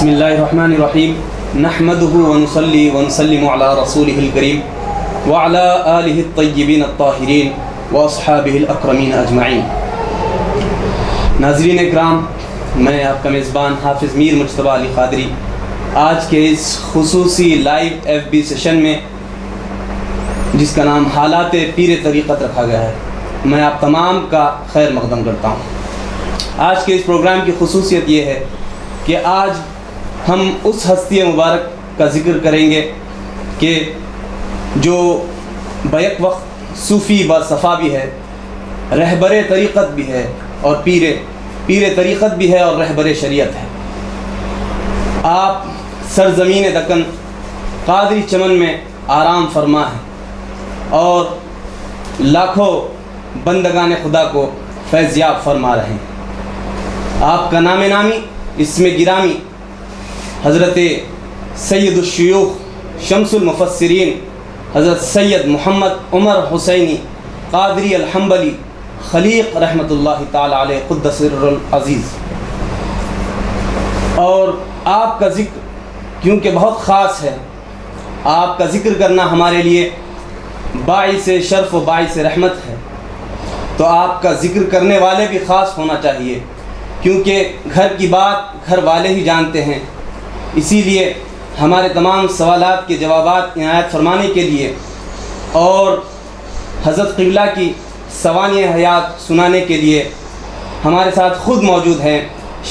بسم اللہ الرحمن الرحیم نحمده ونصلی ونسلم علی رسولہ الکریم وعلی آلہ الطیبین الطاہرین واصحابہ الاکرمین اجمعین۔ ناظرین اکرام، میں آپ کا میزبان حافظ میر مجتبی علی قادری آج کے اس خصوصی لائیو ایف بی سیشن میں، جس کا نام حالات پیر طریقت رکھا گیا ہے، میں آپ تمام کا خیر مقدم کرتا ہوں۔ آج کے اس پروگرام کی خصوصیت یہ ہے کہ آج ہم اس ہستی مبارک کا ذکر کریں گے کہ جو بیک وقت صوفی با صفا بھی ہے، رہبر طریقت بھی ہے، اور پیر طریقت بھی ہے اور رہبر شریعت ہے۔ آپ سرزمین دکن قادری چمن میں آرام فرما ہے اور لاکھوں بندگان خدا کو فیضیاب فرما رہے ہیں۔ آپ کا نام نامی، اسم گرامی حضرت سید الشیوخ شمس المفسرین حضرت سید محمد عمر حسینی قادری الحنبلی خلیق رحمۃ اللہ تعالی علیہ قدس سر العزیز، اور آپ کا ذکر کیونکہ بہت خاص ہے، آپ کا ذکر کرنا ہمارے لیے باعث شرف و باعث رحمت ہے، تو آپ کا ذکر کرنے والے بھی خاص ہونا چاہیے، کیونکہ گھر کی بات گھر والے ہی جانتے ہیں۔ اسی لیے ہمارے تمام سوالات کے جوابات عنایت فرمانے کے لیے اور حضرت قبلہ کی سوانح حیات سنانے کے لیے ہمارے ساتھ خود موجود ہیں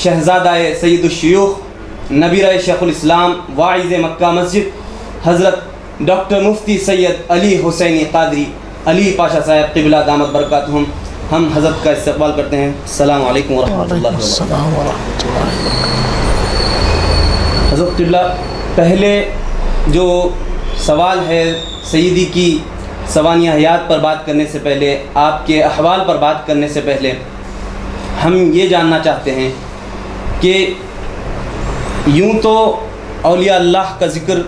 شہزادہ سید الشیوخ نبیرہ شیخ الاسلام واعظ مکہ مسجد حضرت ڈاکٹر مفتی سید علی حسینی قادری علی پاشا صاحب قبلہ دامت برکاتہم۔ ہم حضرت کا استقبال کرتے ہیں۔ السلام علیکم ورحمۃ اللہ وبرکاتہ۔ حضرت قبلہ، پہلے جو سوال ہے سیدی کی سوانح حیات پر بات کرنے سے پہلے، آپ کے احوال پر بات کرنے سے پہلے ہم یہ جاننا چاہتے ہیں کہ یوں تو اولیاء اللہ کا ذکر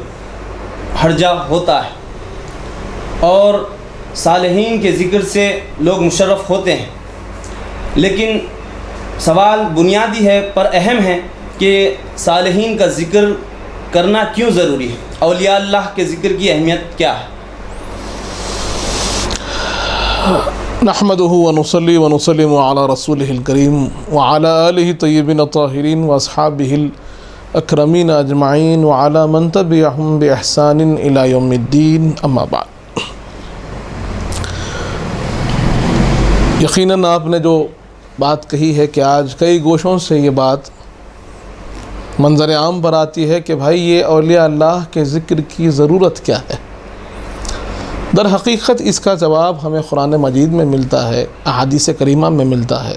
ہر جا ہوتا ہے اور صالحین کے ذکر سے لوگ مشرف ہوتے ہیں، لیکن سوال بنیادی ہے پر اہم ہے کہ صالحین کا ذکر کرنا کیوں ضروری ہے؟ اولیاء اللہ کے ذکر کی اہمیت کیا ہے؟ نحمدہ ونصلی ونسلم علی رسولہ الکریم وعلی آلہ طیبین الطاہرین واصحابہ الاکرمین اجمعین وعلی من تبعہم باحسان الی یوم الدین، اما بعد۔ یقیناً آپ نے جو بات کہی ہے کہ آج کئی گوشوں سے یہ بات منظر عام پر آتی ہے کہ بھائی یہ اولیاء اللہ کے ذکر کی ضرورت کیا ہے؟ در حقیقت اس کا جواب ہمیں قرآن مجید میں ملتا ہے، احادیث کریمہ میں ملتا ہے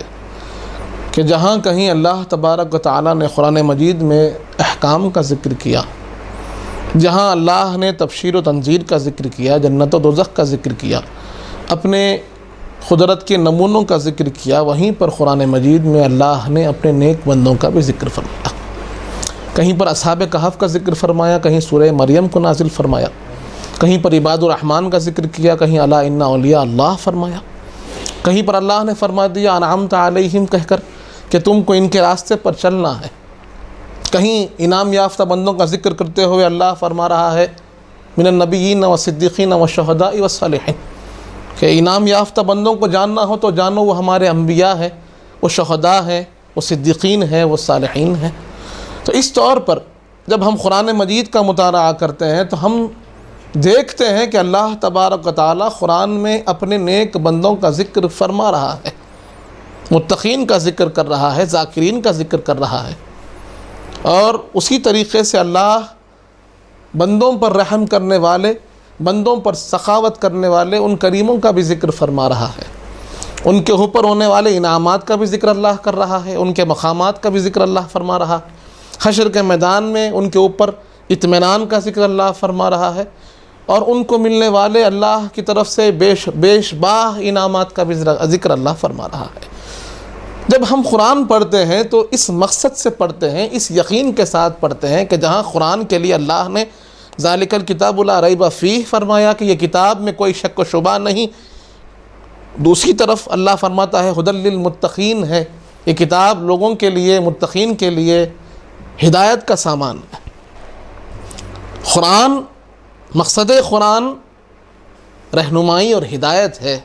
کہ جہاں کہیں اللہ تبارک و تعالیٰ نے قرآن مجید میں احکام کا ذکر کیا، جہاں اللہ نے تبشیر و تنذیر کا ذکر کیا، جنت و دوزخ کا ذکر کیا، اپنے قدرت کے نمونوں کا ذکر کیا، وہیں پر قرآن مجید میں اللہ نے اپنے نیک بندوں کا بھی ذکر فرمایا۔ کہیں پر اصحاب کہف کا ذکر فرمایا، کہیں سورہ مریم کو نازل فرمایا، کہیں پر عباد الرحمن کا ذکر کیا، کہیں الا ان اولیاء اللہ فرمایا، کہیں پر اللہ نے فرما دیا انعمت علیہم کہہ کر کہ تم کو ان کے راستے پر چلنا ہے، کہیں انعام یافتہ بندوں کا ذکر کرتے ہوئے اللہ فرما رہا ہے من النبیین والصدیقین والشہداء والصالحین، کہ انعام یافتہ بندوں کو جاننا ہو تو جانو وہ ہمارے انبیاء ہیں، وہ شہداء ہیں، وہ صدیقین ہیں، وہ صالحین ہیں۔ تو اس طور پر جب ہم قرآن مجید کا مطالعہ کرتے ہیں تو ہم دیکھتے ہیں کہ اللہ تبارک و تعالیٰ قرآن میں اپنے نیک بندوں کا ذکر فرما رہا ہے، متقین کا ذکر کر رہا ہے، ذاکرین کا ذکر کر رہا ہے، اور اسی طریقے سے اللہ بندوں پر رحم کرنے والے، بندوں پر سخاوت کرنے والے ان کریموں کا بھی ذکر فرما رہا ہے، ان کے اوپر ہونے والے انعامات کا بھی ذکر اللہ کر رہا ہے، ان کے مقامات کا بھی ذکر اللہ فرما رہا ہے، حشر کے میدان میں ان کے اوپر اطمینان کا ذکر اللہ فرما رہا ہے، اور ان کو ملنے والے اللہ کی طرف سے بیش باہ انعامات کا بھی ذکر اللہ فرما رہا ہے۔ جب ہم قرآن پڑھتے ہیں تو اس مقصد سے پڑھتے ہیں، اس یقین کے ساتھ پڑھتے ہیں کہ جہاں قرآن کے لیے اللہ نے ذالک الکتاب لا ریب فیہ فرمایا کہ یہ کتاب میں کوئی شک و شبہ نہیں، دوسری طرف اللہ فرماتا ہے ھدی للمتقین ہے، یہ کتاب لوگوں کے لیے، متقین کے لیے ہدایت کا سامان ہے۔ قرآن، مقصد قرآن رہنمائی اور ہدایت ہے،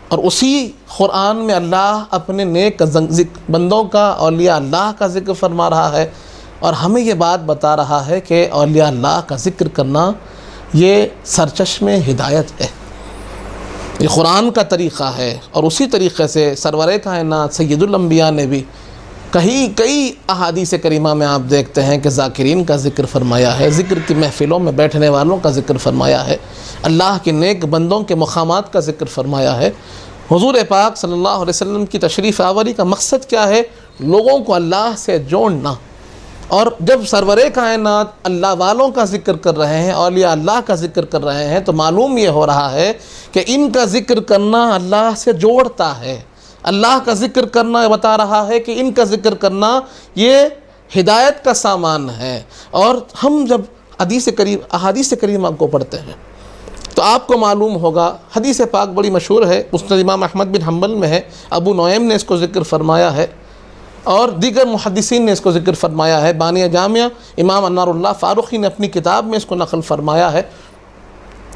اور اسی قرآن میں اللہ اپنے نیک بندوں کا، اولیاء اللہ کا ذکر فرما رہا ہے، اور ہمیں یہ بات بتا رہا ہے کہ اولیاء اللہ کا ذکر کرنا یہ سرچشم ہدایت ہے، یہ قرآن کا طریقہ ہے۔ اور اسی طریقے سے سرور کائنات سید الانبیاء نے بھی کئی احادیث کریمہ میں آپ دیکھتے ہیں کہ ذاکرین کا ذکر فرمایا ہے، ذکر کی محفلوں میں بیٹھنے والوں کا ذکر فرمایا ہے، اللہ کے نیک بندوں کے مقامات کا ذکر فرمایا ہے۔ حضور پاک صلی اللہ علیہ وسلم کی تشریف آوری کا مقصد کیا ہے؟ لوگوں کو اللہ سے جوڑنا۔ اور جب سرور کائنات اللہ والوں کا ذکر کر رہے ہیں، اولیاء اللہ کا ذکر کر رہے ہیں، تو معلوم یہ ہو رہا ہے کہ ان کا ذکر کرنا اللہ سے جوڑتا ہے، اللہ کا ذکر کرنا بتا رہا ہے کہ ان کا ذکر کرنا یہ ہدایت کا سامان ہے۔ اور ہم جب احادیث کریمہ کو پڑھتے ہیں تو آپ کو معلوم ہوگا، حدیث پاک بڑی مشہور ہے، مسند امام احمد بن حنبل میں ہے، ابو نعیم نے اس کو ذکر فرمایا ہے، اور دیگر محدثین نے اس کو ذکر فرمایا ہے۔ بانی جامعہ امام انوار اللہ فاروقی نے اپنی کتاب میں اس کو نقل فرمایا ہے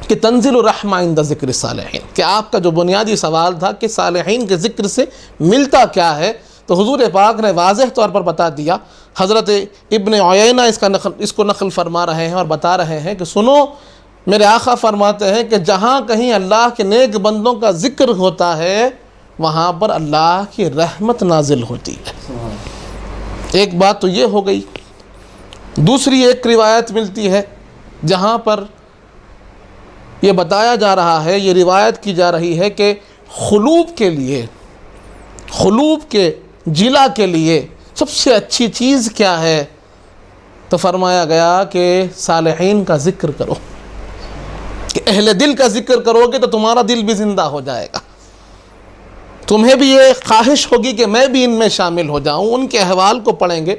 کہ تنزل الرحمہ عند ذکر صالحین، کہ آپ کا جو بنیادی سوال تھا کہ صالحین کے ذکر سے ملتا کیا ہے، تو حضور پاک نے واضح طور پر بتا دیا۔ حضرت ابن عیینہ اس کو نقل فرما رہے ہیں اور بتا رہے ہیں کہ سنو، میرے آقا فرماتے ہیں کہ جہاں کہیں اللہ کے نیک بندوں کا ذکر ہوتا ہے وہاں پر اللہ کی رحمت نازل ہوتی ہے۔ ایک بات تو یہ ہو گئی۔ دوسری ایک روایت ملتی ہے جہاں پر یہ بتایا جا رہا ہے، یہ روایت کی جا رہی ہے کہ خلوب کے جلا کے لیے سب سے اچھی چیز کیا ہے؟ تو فرمایا گیا کہ صالحین کا ذکر کرو، کہ اہل دل کا ذکر کرو گے تو تمہارا دل بھی زندہ ہو جائے گا، تمہیں بھی یہ خواہش ہوگی کہ میں بھی ان میں شامل ہو جاؤں۔ ان کے احوال کو پڑھیں گے،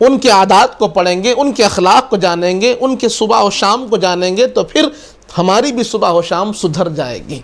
ان کے عادات کو پڑھیں گے، ان کے اخلاق کو جانیں گے، ان کے صبح و شام کو جانیں گے، تو پھر ہماری بھی صبح و شام سدھر جائے گی۔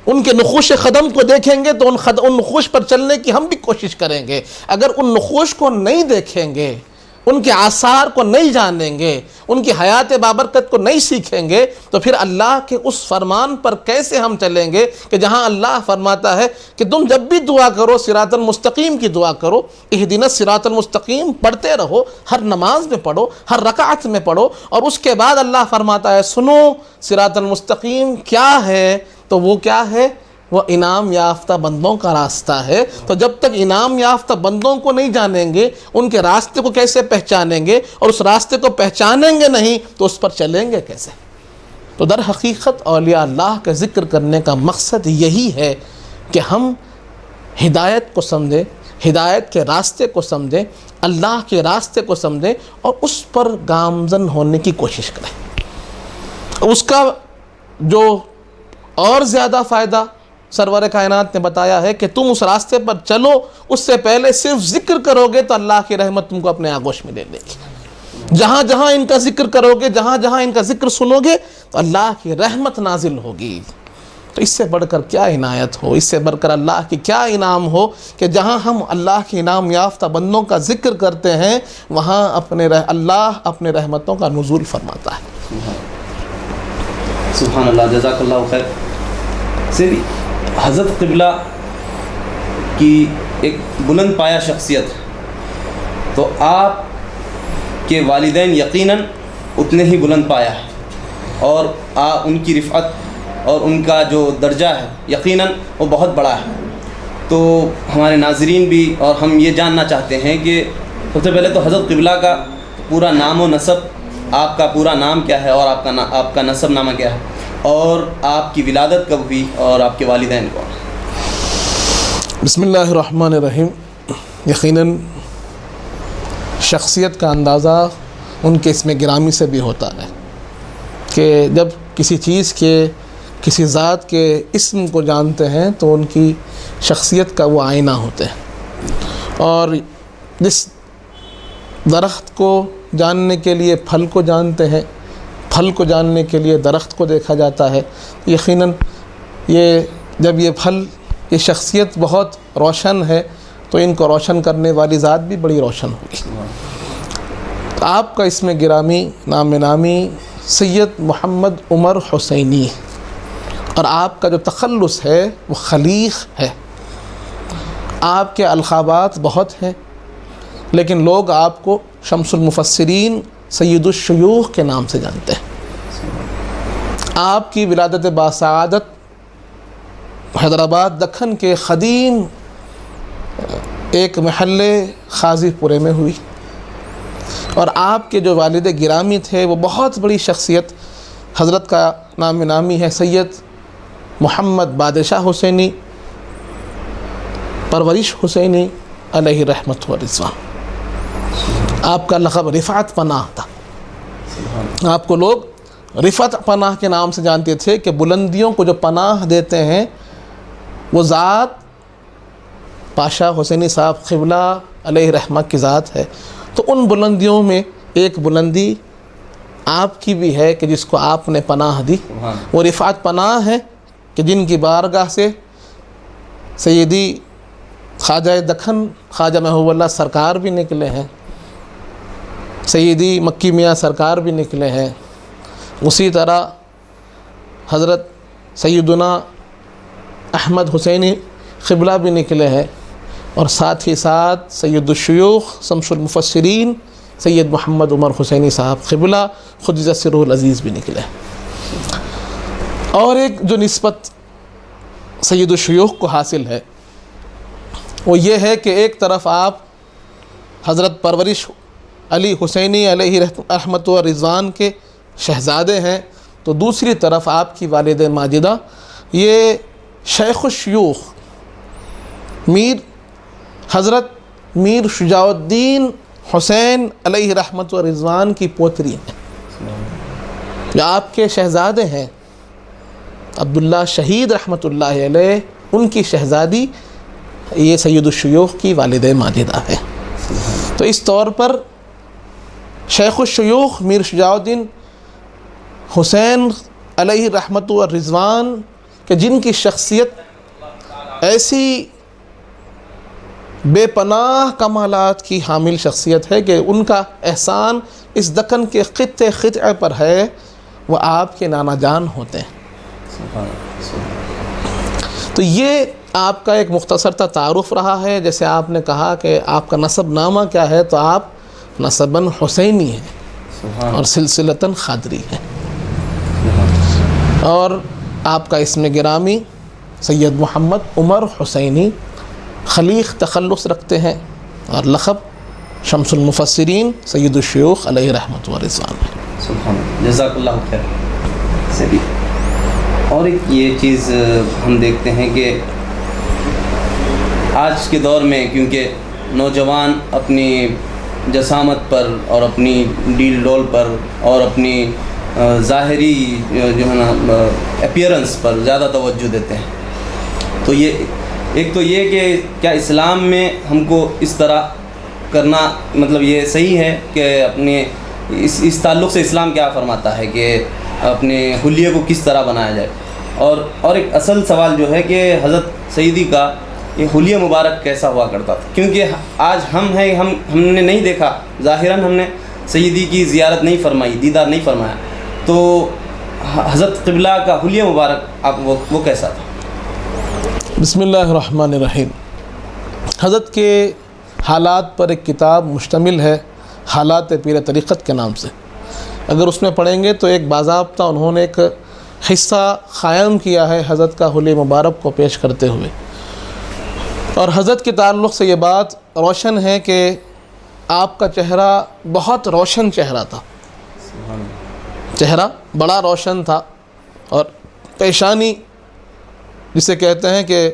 ان کے نقوش قدم کو دیکھیں گے تو ان نقوش پر چلنے کی ہم بھی کوشش کریں گے۔ اگر ان نقوش کو نہیں دیکھیں گے، ان کے آثار کو نہیں جانیں گے، ان کی حیات بابرکت کو نہیں سیکھیں گے، تو پھر اللہ کے اس فرمان پر کیسے ہم چلیں گے کہ جہاں اللہ فرماتا ہے کہ تم جب بھی دعا کرو صراط المستقیم کی دعا کرو، اہدنا الصراط المستقیم پڑھتے رہو، ہر نماز میں پڑھو، ہر رکعت میں پڑھو، اور اس کے بعد اللہ فرماتا ہے سنو صراط المستقیم کیا ہے؟ تو وہ کیا ہے؟ وہ انعام یافتہ بندوں کا راستہ ہے۔ تو جب تک انعام یافتہ بندوں کو نہیں جانیں گے، ان کے راستے کو کیسے پہچانیں گے؟ اور اس راستے کو پہچانیں گے نہیں تو اس پر چلیں گے کیسے؟ تو در حقیقت اولیاء اللہ کا ذکر کرنے کا مقصد یہی ہے کہ ہم ہدایت کو سمجھیں، ہدایت کے راستے کو سمجھیں، اللہ کے راستے کو سمجھیں، اور اس پر گامزن ہونے کی کوشش کریں۔ اس کا جو اور زیادہ فائدہ سرور کائنات نے بتایا ہے کہ تم اس راستے پر چلو، اس سے پہلے صرف ذکر کرو گے تو اللہ کی رحمت تم کو اپنے آغوش میں لے لے گی۔ جہاں جہاں ان کا ذکر کرو گے، جہاں جہاں ان کا ذکر سنو گے تو اللہ کی رحمت نازل ہوگی۔ تو اس سے بڑھ کر کیا عنایت ہو، اس سے بڑھ کر اللہ کی کیا انعام ہو کہ جہاں ہم اللہ کے انعام یافتہ بندوں کا ذکر کرتے ہیں وہاں اللہ اپنے رحمتوں کا نزول فرماتا ہے۔ سبحان اللہ، جزاک اللہ خیر۔ سیدھی حضرت قبلہ کی ایک بلند پایہ شخصیت، تو آپ کے والدین یقیناً اتنے ہی بلند پایہ ہے، اور ان کی رفعت اور ان کا جو درجہ ہے یقیناً وہ بہت بڑا ہے۔ تو ہمارے ناظرین بھی اور ہم یہ جاننا چاہتے ہیں کہ سب سے پہلے تو حضرت قبلہ کا پورا نام و نسب، آپ کا پورا نام کیا ہے اور آپ کا نسب نامہ کیا ہے، اور آپ کی ولادت کب ہوئی اور آپ کے والدین کون؟ بسم اللہ الرحمن الرحیم۔ یقیناً شخصیت کا اندازہ ان کے اسم گرامی سے بھی ہوتا ہے کہ جب کسی چیز کے، کسی ذات کے اسم کو جانتے ہیں تو ان کی شخصیت کا وہ آئینہ ہوتے ہیں۔ اور جس درخت کو جاننے کے لیے پھل کو جانتے ہیں، پھل کو جاننے کے لیے درخت کو دیکھا جاتا ہے، یقیناً جب یہ پھل، یہ شخصیت بہت روشن ہے تو ان کو روشن کرنے والی ذات بھی بڑی روشن ہوگی۔ آپ کا اسم گرامی نام نامی سید محمد عمر حسینی، اور آپ کا جو تخلص ہے وہ خلیق ہے۔ آپ کے القابات بہت ہیں، لیکن لوگ آپ کو شمس المفسرین سید الشیوخ کے نام سے جانتے ہیں۔ آپ کی ولادت باسعادت حیدرآباد دکن کے قدیم ایک محلے خازی پورے میں ہوئی، اور آپ کے جو والد گرامی تھے وہ بہت بڑی شخصیت، حضرت کا نام نامی ہے سید محمد بادشاہ حسینی، پرورش حسینی علیہ رحمت و رضوان۔ آپ کا لقب رفعت پناہ تھا، آپ کو لوگ رفعت پناہ کے نام سے جانتے تھے کہ بلندیوں کو جو پناہ دیتے ہیں وہ ذات پاشا حسینی صاحب قبلہ علیہ رحمت کی ذات ہے۔ تو ان بلندیوں میں ایک بلندی آپ کی بھی ہے کہ جس کو آپ نے پناہ دی، وہ رفعت پناہ ہے کہ جن کی بارگاہ سے سیدی خواجہ دکن خواجہ محبوب اللہ سرکار بھی نکلے ہیں، سیدی مکی میاں سرکار بھی نکلے ہیں، اسی طرح حضرت سیدنا احمد حسینی قبلہ بھی نکلے ہیں، اور ساتھ ہی ساتھ سید الشیوخ شمس المفسرین سید محمد عمر حسینی صاحب قبلہ قدس سرہ العزیز بھی نکلے ہیں۔ اور ایک جو نسبت سید الشیوخ کو حاصل ہے وہ یہ ہے کہ ایک طرف آپ حضرت پرورش علی حسینی علیہ رحمت و رضوان کے شہزادے ہیں، تو دوسری طرف آپ کی والد ماجدہ یہ شیخ الشیوخ میر حضرت میر شجاع الدین حسین علیہ رحمت و رضوان کی پوتری ہیں، جو آپ کے شہزادے ہیں عبداللہ شہید رحمت اللہ علیہ، ان کی شہزادی یہ سید الشیوخ کی والد ماجدہ ہے۔ تو اس طور پر شیخ الشیوخ میر شجاع الدین حسین علیہ رحمت و رضوان کہ جن کی شخصیت ایسی بے پناہ کمالات کی حامل شخصیت ہے کہ ان کا احسان اس دکن کے خطے پر ہے، وہ آپ کے نانا جان ہوتے ہیں۔ تو یہ آپ کا ایک مختصر تا تعارف رہا ہے۔ جیسے آپ نے کہا کہ آپ کا نسب نامہ کیا ہے، تو آپ نسباً حسینی ہیں اور سلسلتاً خادری ہیں، اور آپ کا اسم گرامی سید محمد عمر حسینی خلیق تخلص رکھتے ہیں، اور لقب شمس المفسرین سید الشیوخ علیہ رحمت و رضوان ہے۔ سبحان اللہ، جزاک اللہ خیر۔ صحیح۔ اور ایک یہ چیز ہم دیکھتے ہیں کہ آج کے دور میں کیونکہ نوجوان اپنی جسامت پر اور اپنی ڈیل ڈول پر اور اپنی ظاہری جو ہے نا اپیرنس پر زیادہ توجہ دیتے ہیں، تو یہ ایک تو یہ کہ کیا اسلام میں ہم کو اس طرح کرنا مطلب یہ صحیح ہے کہ اپنے اس تعلق سے اسلام کیا فرماتا ہے کہ اپنے حلیے کو کس طرح بنایا جائے؟ اور ایک اصل سوال جو ہے کہ حضرت سیدی کا یہ حلیہ مبارک کیسا ہوا کرتا تھا؟ کیونکہ آج ہم نے نہیں دیکھا، ظاہراً ہم نے سیدی کی زیارت نہیں فرمائی، دیدار نہیں فرمایا، تو حضرت قبلہ کا حلیہ مبارک آپ وہ کیسا تھا؟ بسم اللہ الرحمن الرحیم۔ حضرت کے حالات پر ایک کتاب مشتمل ہے، حالات پیر طریقت کے نام سے۔ اگر اس میں پڑھیں گے تو ایک باضابطہ انہوں نے ایک حصہ قائم کیا ہے حضرت کا حلیہ مبارک کو پیش کرتے ہوئے، اور حضرت کے تعلق سے یہ بات روشن ہے کہ آپ کا چہرہ بہت روشن چہرہ تھا، چہرہ بڑا روشن تھا، اور پیشانی جسے کہتے ہیں کہ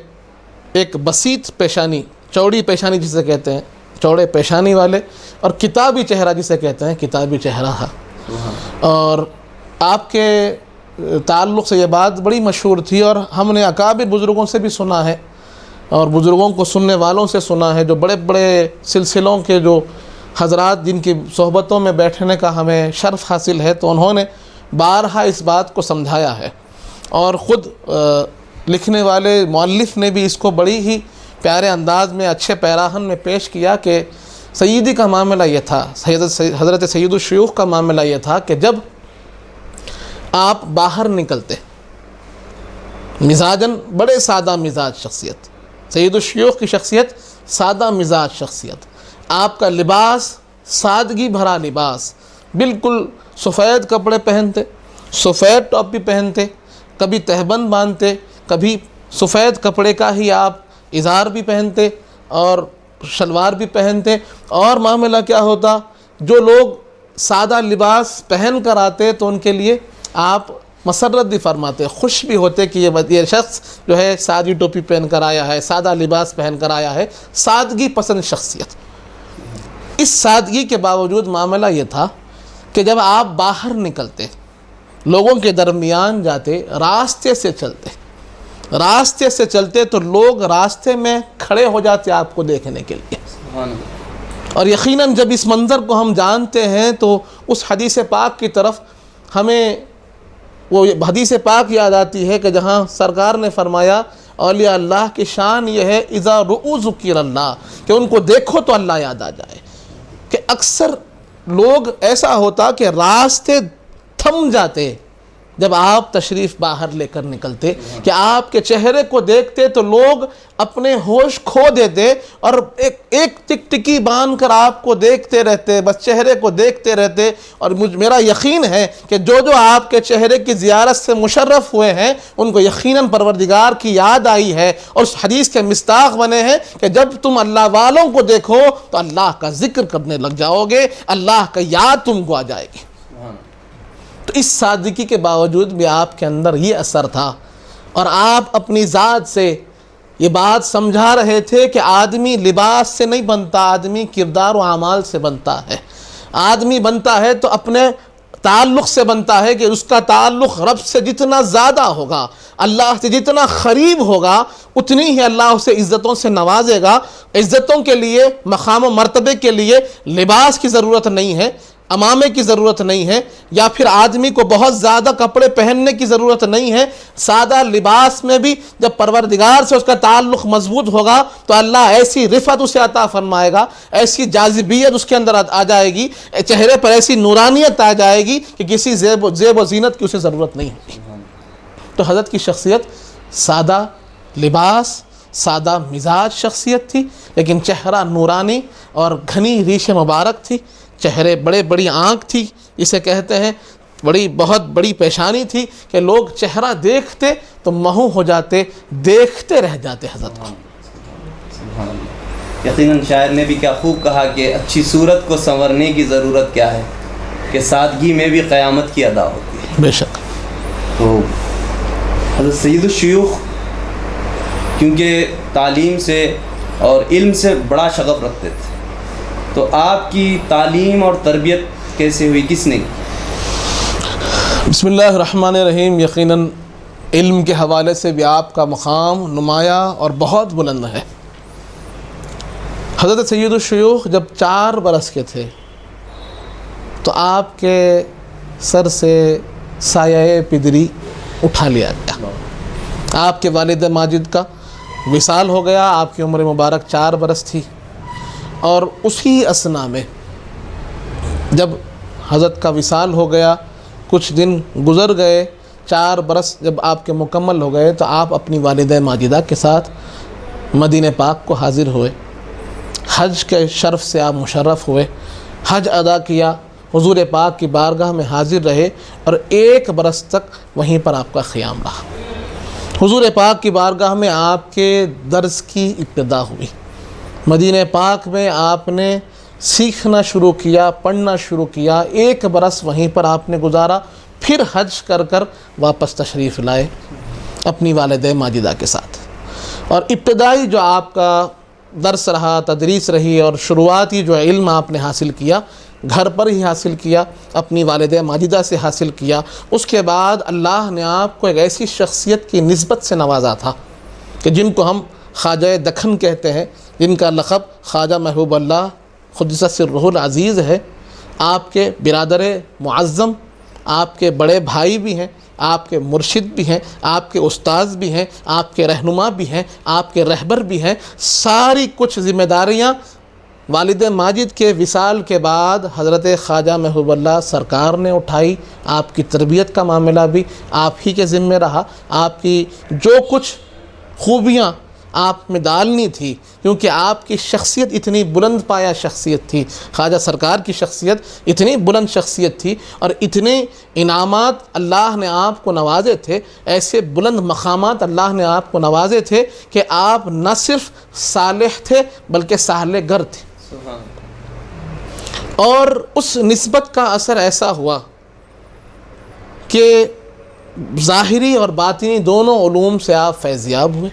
ایک بسیط پیشانی، چوڑی پیشانی جسے کہتے ہیں، چوڑے پیشانی والے، اور کتابی چہرہ جسے کہتے ہیں، کتابی چہرہ تھا۔ اور آپ کے تعلق سے یہ بات بڑی مشہور تھی، اور ہم نے اکابر بزرگوں سے بھی سنا ہے، اور بزرگوں کو سننے والوں سے سنا ہے، جو بڑے بڑے سلسلوں کے جو حضرات جن کی صحبتوں میں بیٹھنے کا ہمیں شرف حاصل ہے، تو انہوں نے بارہا اس بات کو سمجھایا ہے، اور خود لکھنے والے مؤلف نے بھی اس کو بڑی ہی پیارے انداز میں اچھے پیراہن میں پیش کیا کہ سیدی کا معاملہ یہ تھا، حضرت سید الشیوخ کا معاملہ یہ تھا کہ جب آپ باہر نکلتے، مزاجاً بڑے سادہ مزاج شخصیت، سید الشیوخ کی شخصیت سادہ مزاج شخصیت، آپ کا لباس سادگی بھرا لباس، بالکل سفید کپڑے پہنتے، سفید ٹوپی پہنتے، کبھی تہبند باندھتے، کبھی سفید کپڑے کا ہی آپ ازار بھی پہنتے اور شلوار بھی پہنتے، اور معاملہ کیا ہوتا، جو لوگ سادہ لباس پہن کر آتے تو ان کے لیے آپ مسرت بھی فرماتے، خوش بھی ہوتے کہ یہ شخص جو ہے سادی ٹوپی پہن کر آیا ہے، سادہ لباس پہن کر آیا ہے، سادگی پسند شخصیت۔ اس سادگی کے باوجود معاملہ یہ تھا کہ جب آپ باہر نکلتے، لوگوں کے درمیان جاتے، راستے سے چلتے تو لوگ راستے میں کھڑے ہو جاتے آپ کو دیکھنے کے لیے۔ اور یقیناً جب اس منظر کو ہم جانتے ہیں تو اس حدیث پاک کی طرف ہمیں وہ حدیث پاک یاد آتی ہے کہ جہاں سرکار نے فرمایا اولیاء اللہ کی شان یہ ہے اذا رؤوا ذکر اللہ، کہ ان کو دیکھو تو اللہ یاد آ جائے۔ کہ اکثر لوگ ایسا ہوتا کہ راستے تھم جاتے جب آپ تشریف باہر لے کر نکلتے، کہ آپ کے چہرے کو دیکھتے تو لوگ اپنے ہوش کھو دیتے اور ایک ٹک ٹکی باندھ کر آپ کو دیکھتے رہتے، بس چہرے کو دیکھتے رہتے۔ اور میرا یقین ہے کہ جو آپ کے چہرے کی زیارت سے مشرف ہوئے ہیں ان کو یقیناً پروردگار کی یاد آئی ہے، اور اس حدیث کے مصداق بنے ہیں کہ جب تم اللہ والوں کو دیکھو تو اللہ کا ذکر کرنے لگ جاؤ گے، اللہ کا یاد تم کو آ جائے گی۔ تو اس سادگی کے باوجود بھی آپ کے اندر یہ اثر تھا، اور آپ اپنی ذات سے یہ بات سمجھا رہے تھے کہ آدمی لباس سے نہیں بنتا، آدمی کردار و اعمال سے بنتا ہے۔ آدمی بنتا ہے تو اپنے تعلق سے بنتا ہے کہ اس کا تعلق رب سے جتنا زیادہ ہوگا، اللہ سے جتنا قریب ہوگا، اتنی ہی اللہ اسے عزتوں سے نوازے گا۔ عزتوں کے لیے، مقام و مرتبے کے لیے لباس کی ضرورت نہیں ہے، امامے کی ضرورت نہیں ہے، یا پھر آدمی کو بہت زیادہ کپڑے پہننے کی ضرورت نہیں ہے۔ سادہ لباس میں بھی جب پروردگار سے اس کا تعلق مضبوط ہوگا تو اللہ ایسی رفعت اسے عطا فرمائے گا، ایسی جاذبیت اس کے اندر آ جائے گی، چہرے پر ایسی نورانیت آ جائے گی کہ کسی زیب و زینت کی اسے ضرورت نہیں ہوگی۔ تو حضرت کی شخصیت سادہ لباس، سادہ مزاج شخصیت تھی، لیکن چہرہ نورانی اور گھنی ریش مبارک تھی، چہرے بڑی آنکھ تھی، اسے کہتے ہیں، بہت بڑی پیشانی تھی کہ لوگ چہرہ دیکھتے تو محو ہو جاتے، دیکھتے رہ جاتے حضرت کو۔ یقیناً شاعر نے بھی کیا خوب کہا کہ اچھی صورت کو سنورنے کی ضرورت کیا ہے، کہ سادگی میں بھی قیامت کی ادا ہوتی ہے۔ بے شک۔ تو حضرت سید الشیوخ کیونکہ تعلیم سے اور علم سے بڑا شغف رکھتے تھے، تو آپ کی تعلیم اور تربیت کیسے ہوئی، کس نے کی؟ بسم اللہ الرحمن الرحیم۔ یقیناً علم کے حوالے سے بھی آپ کا مقام نمایاں اور بہت بلند ہے۔ حضرت سید الشیوخ جب 4 برس کے تھے تو آپ کے سر سے سایہ پدری اٹھا لیا گیا۔ آپ کے والد ماجد کا وصال ہو گیا، آپ کی عمر مبارک 4 برس تھی، اور اسی اثنا میں جب حضرت کا وصال ہو گیا، کچھ دن گزر گئے، 4 برس جب آپ کے مکمل ہو گئے تو آپ اپنی والدہ ماجدہ کے ساتھ مدینہ پاک کو حاضر ہوئے۔ حج کے شرف سے آپ مشرف ہوئے، حج ادا کیا، حضور پاک کی بارگاہ میں حاضر رہے، اور 1 برس تک وہیں پر آپ کا قیام رہا۔ حضور پاک کی بارگاہ میں آپ کے درس کی ابتدا ہوئی، مدینہ پاک میں آپ نے سیکھنا شروع کیا، پڑھنا شروع کیا، 1 برس وہیں پر آپ نے گزارا، پھر حج کر واپس تشریف لائے اپنی والدہ ماجدہ کے ساتھ۔ اور ابتدائی جو آپ کا درس رہا، تدریس رہی، اور شروعاتی جو علم آپ نے حاصل کیا گھر پر ہی حاصل کیا، اپنی والدہ ماجدہ سے حاصل کیا۔ اس کے بعد اللہ نے آپ کو ایک ایسی شخصیت کی نسبت سے نوازا تھا کہ جن کو ہم خواجہ دکن کہتے ہیں، جن کا لقب خواجہ محبوب اللہ قدس سرہ العزیز ہے۔ آپ کے برادر معظم، آپ کے بڑے بھائی بھی ہیں، آپ کے مرشد بھی ہیں، آپ کے استاذ بھی ہیں، آپ کے رہنما بھی ہیں، آپ کے رہبر بھی ہیں۔ ساری کچھ ذمہ داریاں والد ماجد کے وصال کے بعد حضرت خواجہ محبوب اللہ سرکار نے اٹھائی. آپ کی تربیت کا معاملہ بھی آپ ہی کے ذمہ رہا. آپ کی جو کچھ خوبیاں آپ میں ڈالنی تھی، کیونکہ آپ کی شخصیت اتنی بلند پایا شخصیت تھی، خواجہ سرکار کی شخصیت اتنی بلند شخصیت تھی، اور اتنے انعامات اللہ نے آپ کو نوازے تھے، ایسے بلند مقامات اللہ نے آپ کو نوازے تھے کہ آپ نہ صرف صالح تھے بلکہ صالح گر تھے. اور اس نسبت کا اثر ایسا ہوا کہ ظاہری اور باطنی دونوں علوم سے آپ فیضیاب ہوئے.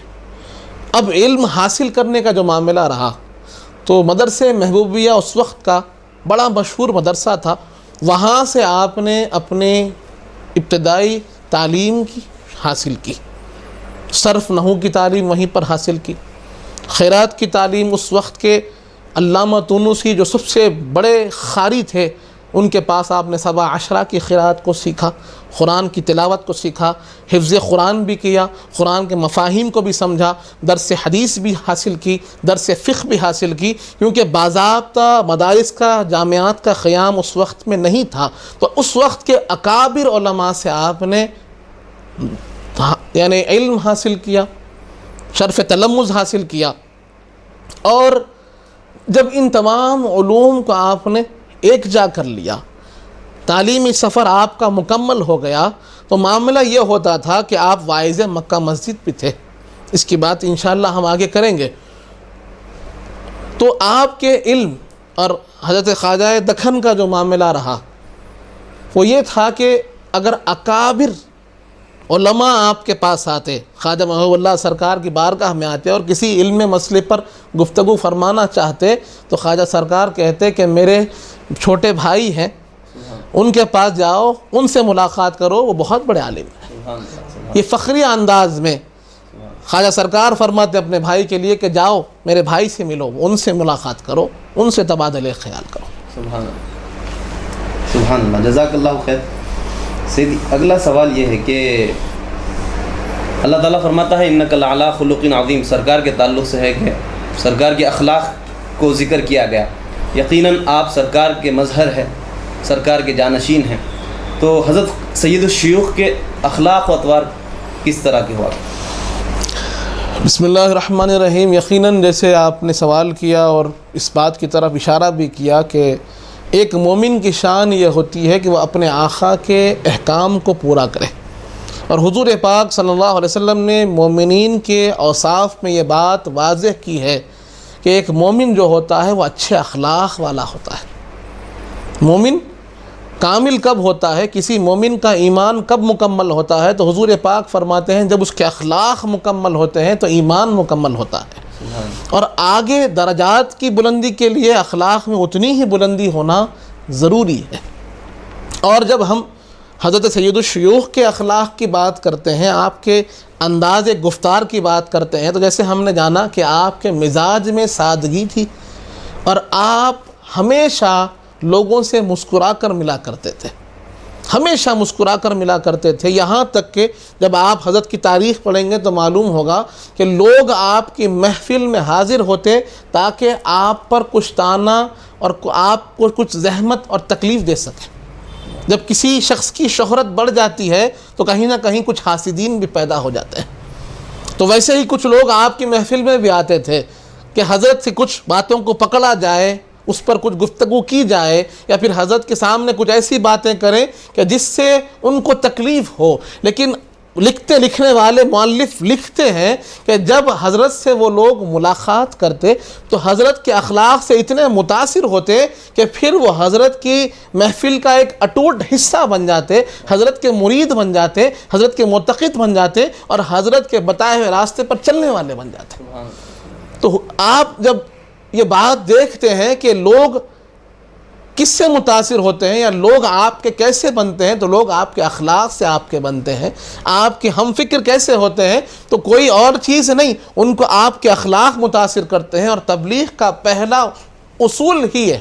اب علم حاصل کرنے کا جو معاملہ رہا تو مدرسہ محبوبیہ اس وقت کا بڑا مشہور مدرسہ تھا. وہاں سے آپ نے اپنے ابتدائی تعلیم کی حاصل کی، صرف نحو کی تعلیم وہیں پر حاصل کی. خیرات کی تعلیم اس وقت کے علامہ تونسی جو سب سے بڑے قاری تھے ان کے پاس آپ نے 17 کی قرات کو سیکھا، قرآن کی تلاوت کو سیکھا، حفظ قرآن بھی کیا، قرآن کے مفاہیم کو بھی سمجھا، درس حدیث بھی حاصل کی، درس فقہ بھی حاصل کی، کیونکہ باضابطہ مدارس کا جامعات کا قیام اس وقت میں نہیں تھا. تو اس وقت کے اکابر علماء سے آپ نے یعنی علم حاصل کیا، شرف تلمذ حاصل کیا. اور جب ان تمام علوم کو آپ نے ایک جا کر لیا، تعلیمی سفر آپ کا مکمل ہو گیا، تو معاملہ یہ ہوتا تھا کہ آپ واعظ مکہ مسجد بھی تھے. اس کی بات انشاءاللہ ہم آگے کریں گے. تو آپ کے علم اور حضرت خواجہ دکن کا جو معاملہ رہا وہ یہ تھا کہ اگر اکابر علماء آپ کے پاس آتے، خواجہ محبوب اللہ سرکار کی بارگاہ میں آتے اور کسی علم مسئلے پر گفتگو فرمانا چاہتے، تو خواجہ سرکار کہتے کہ میرے چھوٹے بھائی ہیں، ان کے پاس جاؤ، ان سے ملاقات کرو، وہ بہت بڑے عالم ہیں. یہ فخری انداز میں خواجہ سرکار فرماتے اپنے بھائی کے لیے کہ جاؤ میرے بھائی سے ملو، ان سے ملاقات کرو، ان سے تبادلہ خیال کرو. سبحان اللہ، سبحان اللہ، جزاک اللہ خیر. سیدھی اگلا سوال یہ ہے کہ اللہ تعالیٰ فرماتا ہے انک لعلی خلق عظیم، سرکار کے تعلق سے ہے کہ سرکار کے اخلاق کو ذکر کیا گیا. یقیناً آپ سرکار کے مظہر ہیں، سرکار کے جانشین ہیں. تو حضرت سید الشیوخ کے اخلاق و اطوار کس طرح کے ہوا؟ بسم اللہ الرحمن الرحیم. یقیناً جیسے آپ نے سوال کیا اور اس بات کی طرف اشارہ بھی کیا کہ ایک مومن کی شان یہ ہوتی ہے کہ وہ اپنے آقا کے احکام کو پورا کرے. اور حضور پاک صلی اللہ علیہ وسلم نے مومنین کے اوصاف میں یہ بات واضح کی ہے کہ ایک مومن جو ہوتا ہے وہ اچھے اخلاق والا ہوتا ہے. مومن کامل کب ہوتا ہے، کسی مومن کا ایمان کب مکمل ہوتا ہے، تو حضور پاک فرماتے ہیں جب اس کے اخلاق مکمل ہوتے ہیں تو ایمان مکمل ہوتا ہے. اور آگے درجات کی بلندی کے لیے اخلاق میں اتنی ہی بلندی ہونا ضروری ہے. اور جب ہم حضرت سید الشیوخ کے اخلاق کی بات کرتے ہیں، آپ کے انداز گفتار کی بات کرتے ہیں، تو جیسے ہم نے جانا کہ آپ کے مزاج میں سادگی تھی اور آپ ہمیشہ لوگوں سے مسکرا کر ملا کرتے تھے، ہمیشہ مسکرا کر ملا کرتے تھے. یہاں تک کہ جب آپ حضرت کی تاریخ پڑھیں گے تو معلوم ہوگا کہ لوگ آپ کی محفل میں حاضر ہوتے تاکہ آپ پر کچھ طعنہ اور آپ کو کچھ زحمت اور تکلیف دے سکیں. جب کسی شخص کی شہرت بڑھ جاتی ہے تو کہیں نہ کہیں کچھ حاسدین بھی پیدا ہو جاتے ہیں. تو ویسے ہی کچھ لوگ آپ کی محفل میں بھی آتے تھے کہ حضرت سے کچھ باتوں کو پکڑا جائے، اس پر کچھ گفتگو کی جائے، یا پھر حضرت کے سامنے کچھ ایسی باتیں کریں کہ جس سے ان کو تکلیف ہو. لیکن لکھنے والے مؤلف لکھتے ہیں کہ جب حضرت سے وہ لوگ ملاقات کرتے تو حضرت کے اخلاق سے اتنے متاثر ہوتے کہ پھر وہ حضرت کی محفل کا ایک اٹوٹ حصہ بن جاتے، حضرت کے مرید بن جاتے، حضرت کے معتقد بن جاتے اور حضرت کے بتائے ہوئے راستے پر چلنے والے بن جاتے. تو آپ جب یہ بات دیکھتے ہیں کہ لوگ کس سے متاثر ہوتے ہیں یا لوگ آپ کے کیسے بنتے ہیں، تو لوگ آپ کے اخلاق سے آپ کے بنتے ہیں. آپ کے ہم فکر کیسے ہوتے ہیں تو کوئی اور چیز نہیں، ان کو آپ کے اخلاق متاثر کرتے ہیں. اور تبلیغ کا پہلا اصول ہی ہے،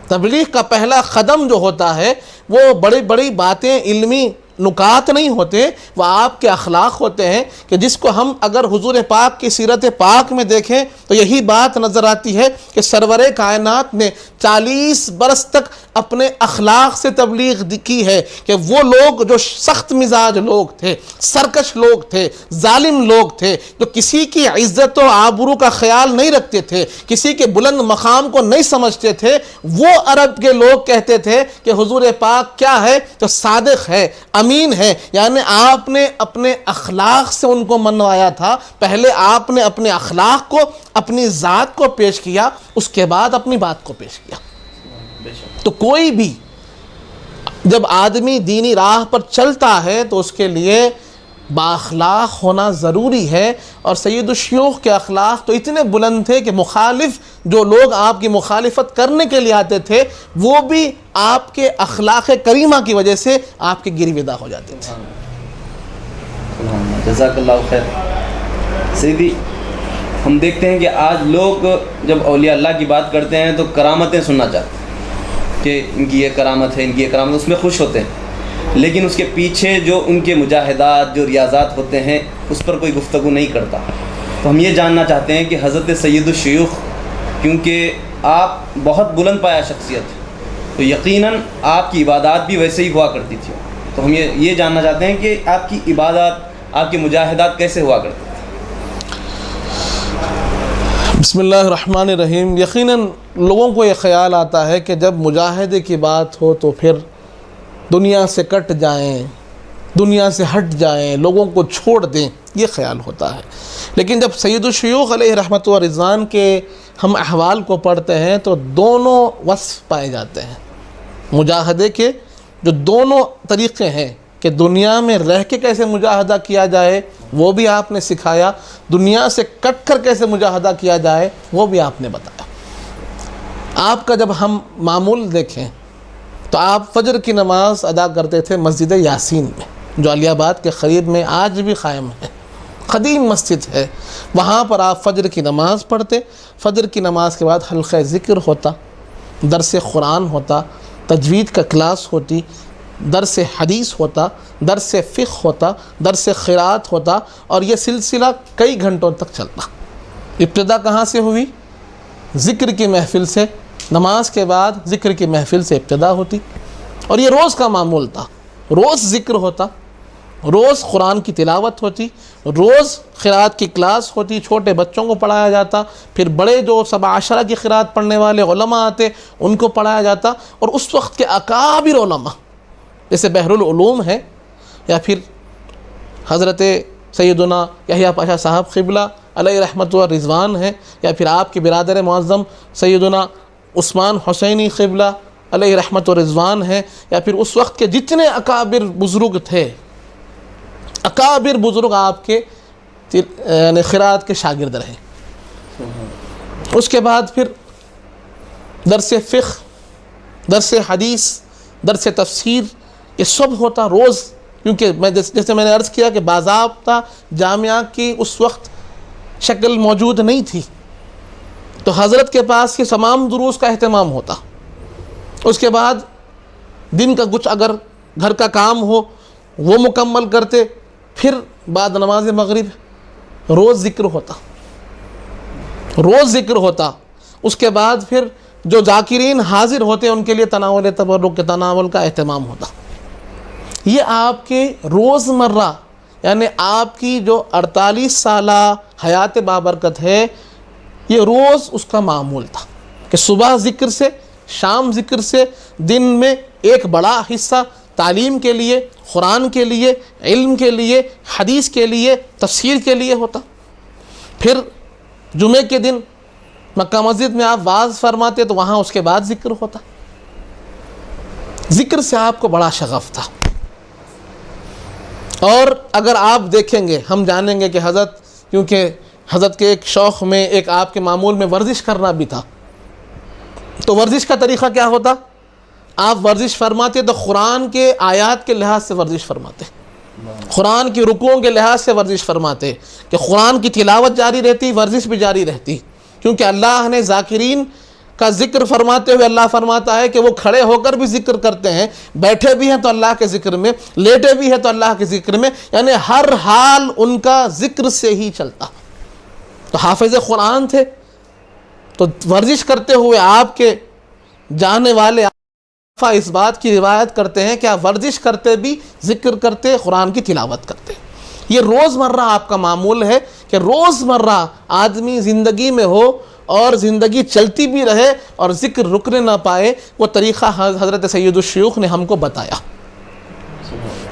تبلیغ کا پہلا قدم جو ہوتا ہے وہ بڑی بڑی باتیں علمی نکات نہیں ہوتے، وہ آپ کے اخلاق ہوتے ہیں کہ جس کو ہم اگر حضور پاک کی سیرت پاک میں دیکھیں تو یہی بات نظر آتی ہے کہ سرور کائنات نے 40 برس تک اپنے اخلاق سے تبلیغ کی ہے کہ وہ لوگ جو سخت مزاج لوگ تھے، سرکش لوگ تھے، ظالم لوگ تھے، جو کسی کی عزت و آبرو کا خیال نہیں رکھتے تھے، کسی کے بلند مقام کو نہیں سمجھتے تھے، وہ عرب کے لوگ کہتے تھے کہ حضور پاک کیا ہے؟ تو صادق ہے، امین ہے۔ یعنی آپ نے اپنے اخلاق سے ان کو منوایا تھا۔ پہلے آپ نے اپنے اخلاق کو، اپنی ذات کو پیش کیا، اس کے بعد اپنی بات کو پیش کیا۔ تو کوئی بھی جب آدمی دینی راہ پر چلتا ہے تو اس کے لیے بااخلاق ہونا ضروری ہے، اور سید الشیوخ کے اخلاق تو اتنے بلند تھے کہ مخالف جو لوگ آپ کی مخالفت کرنے کے لیے آتے تھے وہ بھی آپ کے اخلاق کریمہ کی وجہ سے آپ کے گرویدہ ہو جاتے تھے۔ جزاک اللہ خیر۔ سیدی، ہم دیکھتے ہیں کہ آج لوگ جب اولیاء اللہ کی بات کرتے ہیں تو کرامتیں سننا چاہتے ہیں کہ ان کی یہ کرامت ہے، ان کی یہ کرامت، اس میں خوش ہوتے ہیں، لیکن اس کے پیچھے جو ان کے مجاہدات، جو ریاضات ہوتے ہیں، اس پر کوئی گفتگو نہیں کرتا۔ تو ہم یہ جاننا چاہتے ہیں کہ حضرت سید الشیوخ، کیونکہ آپ بہت بلند پایا شخصیت ہیں، تو یقیناً آپ کی عبادات بھی ویسے ہی ہوا کرتی تھی، تو ہم یہ جاننا چاہتے ہیں کہ آپ کی عبادات، آپ کے مجاہدات کیسے ہوا کرتے تھے؟ بسم اللہ الرحمن الرحیم۔ یقیناً لوگوں کو یہ خیال آتا ہے کہ جب مجاہدے کی بات ہو تو پھر دنیا سے کٹ جائیں، دنیا سے ہٹ جائیں، لوگوں کو چھوڑ دیں، یہ خیال ہوتا ہے۔ لیکن جب سید الشیوخ علیہ رحمت و رضوان کے ہم احوال کو پڑھتے ہیں تو دونوں وصف پائے جاتے ہیں مجاہدے کے، جو دونوں طریقے ہیں کہ دنیا میں رہ کے کیسے مجاہدہ کیا جائے وہ بھی آپ نے سکھایا، دنیا سے کٹ کر کیسے مجاہدہ کیا جائے وہ بھی آپ نے بتایا۔ آپ کا جب ہم معمول دیکھیں تو آپ فجر کی نماز ادا کرتے تھے مسجد یاسین میں، جو علی آباد کے قریب میں آج بھی قائم ہے، قدیم مسجد ہے۔ وہاں پر آپ فجر کی نماز پڑھتے، فجر کی نماز کے بعد حلقہ ذکر ہوتا، درس قرآن ہوتا، تجوید کا کلاس ہوتی، درس حدیث ہوتا، درس فقہ ہوتا، درس قرات ہوتا، اور یہ سلسلہ کئی گھنٹوں تک چلتا۔ ابتدا کہاں سے ہوئی؟ ذکر کی محفل سے، نماز کے بعد ذکر کی محفل سے ابتدا ہوتی، اور یہ روز کا معمول تھا۔ روز ذکر ہوتا، روز قرآن کی تلاوت ہوتی، روز قرات کی کلاس ہوتی، چھوٹے بچوں کو پڑھایا جاتا، پھر بڑے جو 17 کی قرات پڑھنے والے علماء آتے ان کو پڑھایا جاتا، اور اس وقت کے اکابر علماء جیسے بحر العلوم ہے، یا پھر حضرت سیدنا یحییٰ پاشا صاحب قبلہ علیہ رحمت و رضوان ہے، یا پھر آپ کے برادر معظم سیدنا عثمان حسینی قبلہ علیہ رحمت و رضوان ہے، یا پھر اس وقت کے جتنے اکابر بزرگ تھے، اکابر بزرگ آپ کے یعنی قرات کے شاگرد رہے۔ اس کے بعد پھر درس فقہ، درس حدیث، درس تفسیر، یہ سب ہوتا روز، کیونکہ جیسے میں نے عرض کیا کہ باضابطہ جامعہ کی اس وقت شکل موجود نہیں تھی، تو حضرت کے پاس یہ تمام دروس کا اہتمام ہوتا۔ اس کے بعد دن کا کچھ اگر گھر کا کام ہو وہ مکمل کرتے، پھر بعد نماز مغرب روز ذکر ہوتا، روز ذکر ہوتا۔ اس کے بعد پھر جو ذاکرین حاضر ہوتے ان کے لیے تناول تبرک کے تناول کا اہتمام ہوتا۔ یہ آپ کے روزمرہ یعنی آپ کی جو 48 سالہ حیات بابرکت ہے، یہ روز اس کا معمول تھا کہ صبح ذکر سے، شام ذکر سے، دن میں ایک بڑا حصہ تعلیم کے لیے، قرآن کے لیے، علم کے لیے، حدیث کے لیے، تفسیر کے لیے ہوتا۔ پھر جمعے کے دن مکہ مسجد میں آپ واعظ فرماتے تو وہاں اس کے بعد ذکر ہوتا۔ ذکر سے آپ کو بڑا شغف تھا، اور اگر آپ دیکھیں گے ہم جانیں گے کہ حضرت، کیونکہ حضرت کے ایک شوق میں ایک آپ کے معمول میں ورزش کرنا بھی تھا، تو ورزش کا طریقہ کیا ہوتا؟ آپ ورزش فرماتے تو قرآن کے آیات کے لحاظ سے ورزش فرماتے، قرآن کی رکوعوں کے لحاظ سے ورزش فرماتے کہ قرآن کی تلاوت جاری رہتی، ورزش بھی جاری رہتی، کیونکہ اللہ نے ذاکرین کا ذکر فرماتے ہوئے اللہ فرماتا ہے کہ وہ کھڑے ہو کر بھی ذکر کرتے ہیں، بیٹھے بھی ہیں تو اللہ کے ذکر میں، لیٹے بھی ہیں تو اللہ کے ذکر میں، یعنی ہر حال ان کا ذکر سے ہی چلتا۔ تو حافظ قرآن تھے، تو ورزش کرتے ہوئے آپ کے جانے والے اس بات کی روایت کرتے ہیں کہ آپ ورزش کرتے بھی ذکر کرتے، قرآن کی تلاوت کرتے۔ یہ روزمرہ آپ کا معمول ہے کہ روزمرہ آدمی زندگی میں ہو اور زندگی چلتی بھی رہے اور ذکر رکنے نہ پائے۔ وہ طریقہ حضرت سید الشیوخ نے ہم کو بتایا،